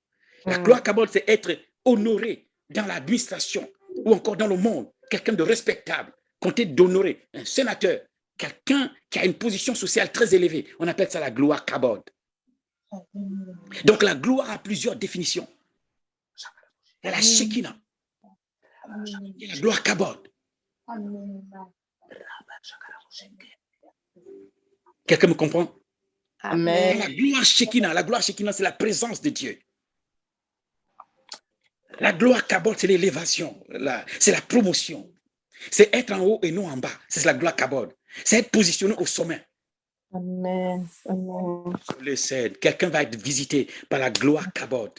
La gloire Kabod, c'est être honoré dans l'administration ou encore dans le monde. Quelqu'un de respectable, compté d'honorer, un sénateur, quelqu'un qui a une position sociale très élevée. On appelle ça la gloire Kabod. Donc la gloire a plusieurs définitions. Il y a la Shekinah. Il y a la gloire Kabod. Quelqu'un me comprend? Amen. La gloire Shekinah, c'est la présence de Dieu. La gloire Kabod, c'est l'élévation, c'est la promotion. C'est être en haut et non en bas. C'est la gloire Kabod. C'est être positionné au sommet. Amen. Amen. Le Seigneur, quelqu'un va être visité par la gloire Kabod.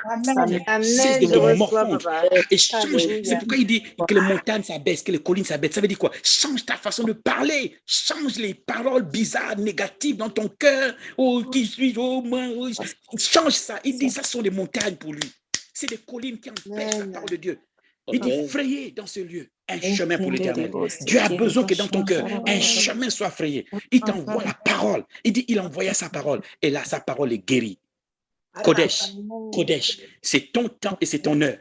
Amen. Cesse de Je te reçois, morfondre papa. et change. C'est pourquoi il dit que les montagnes s'abaissent, que les collines s'abaissent. Ça veut dire quoi? Change ta façon de parler. Change les paroles bizarres, négatives dans ton cœur. Oh, qui suis-je? Oh, moi. Oh. Change ça. Il dit ça sont des montagnes pour lui. C'est des collines qui empêchent la parole de Dieu. Il dit frayer dans ce lieu un chemin pour l'éternel. Dieu a besoin que dans ton cœur, un chemin soit frayé. Il t'envoie la parole. Il dit, il envoya sa parole. Et là, sa parole est guérie. Kodesh, c'est ton temps et c'est ton heure.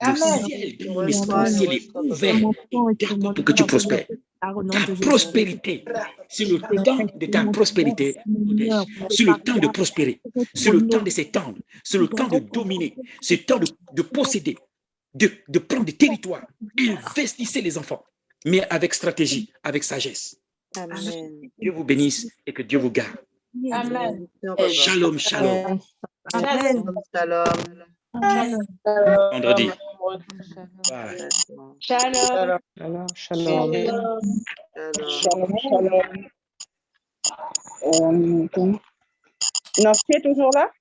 Le ciel de mon esprit, le ciel est ouvert pour que tu prospères. Ta prospérité, c'est le temps de ta prospérité. C'est le temps de prospérer. C'est le temps de s'étendre. C'est le temps de dominer. C'est le temps de posséder, de prendre des territoires. Investissez les enfants, mais avec stratégie, avec sagesse. Amen. Dieu vous bénisse et que Dieu vous garde. Amen. Shalom, shalom. Amen. Shalom. Vendredi. Bye. Shalom. Shalom. Shalom. Nancy est toujours là?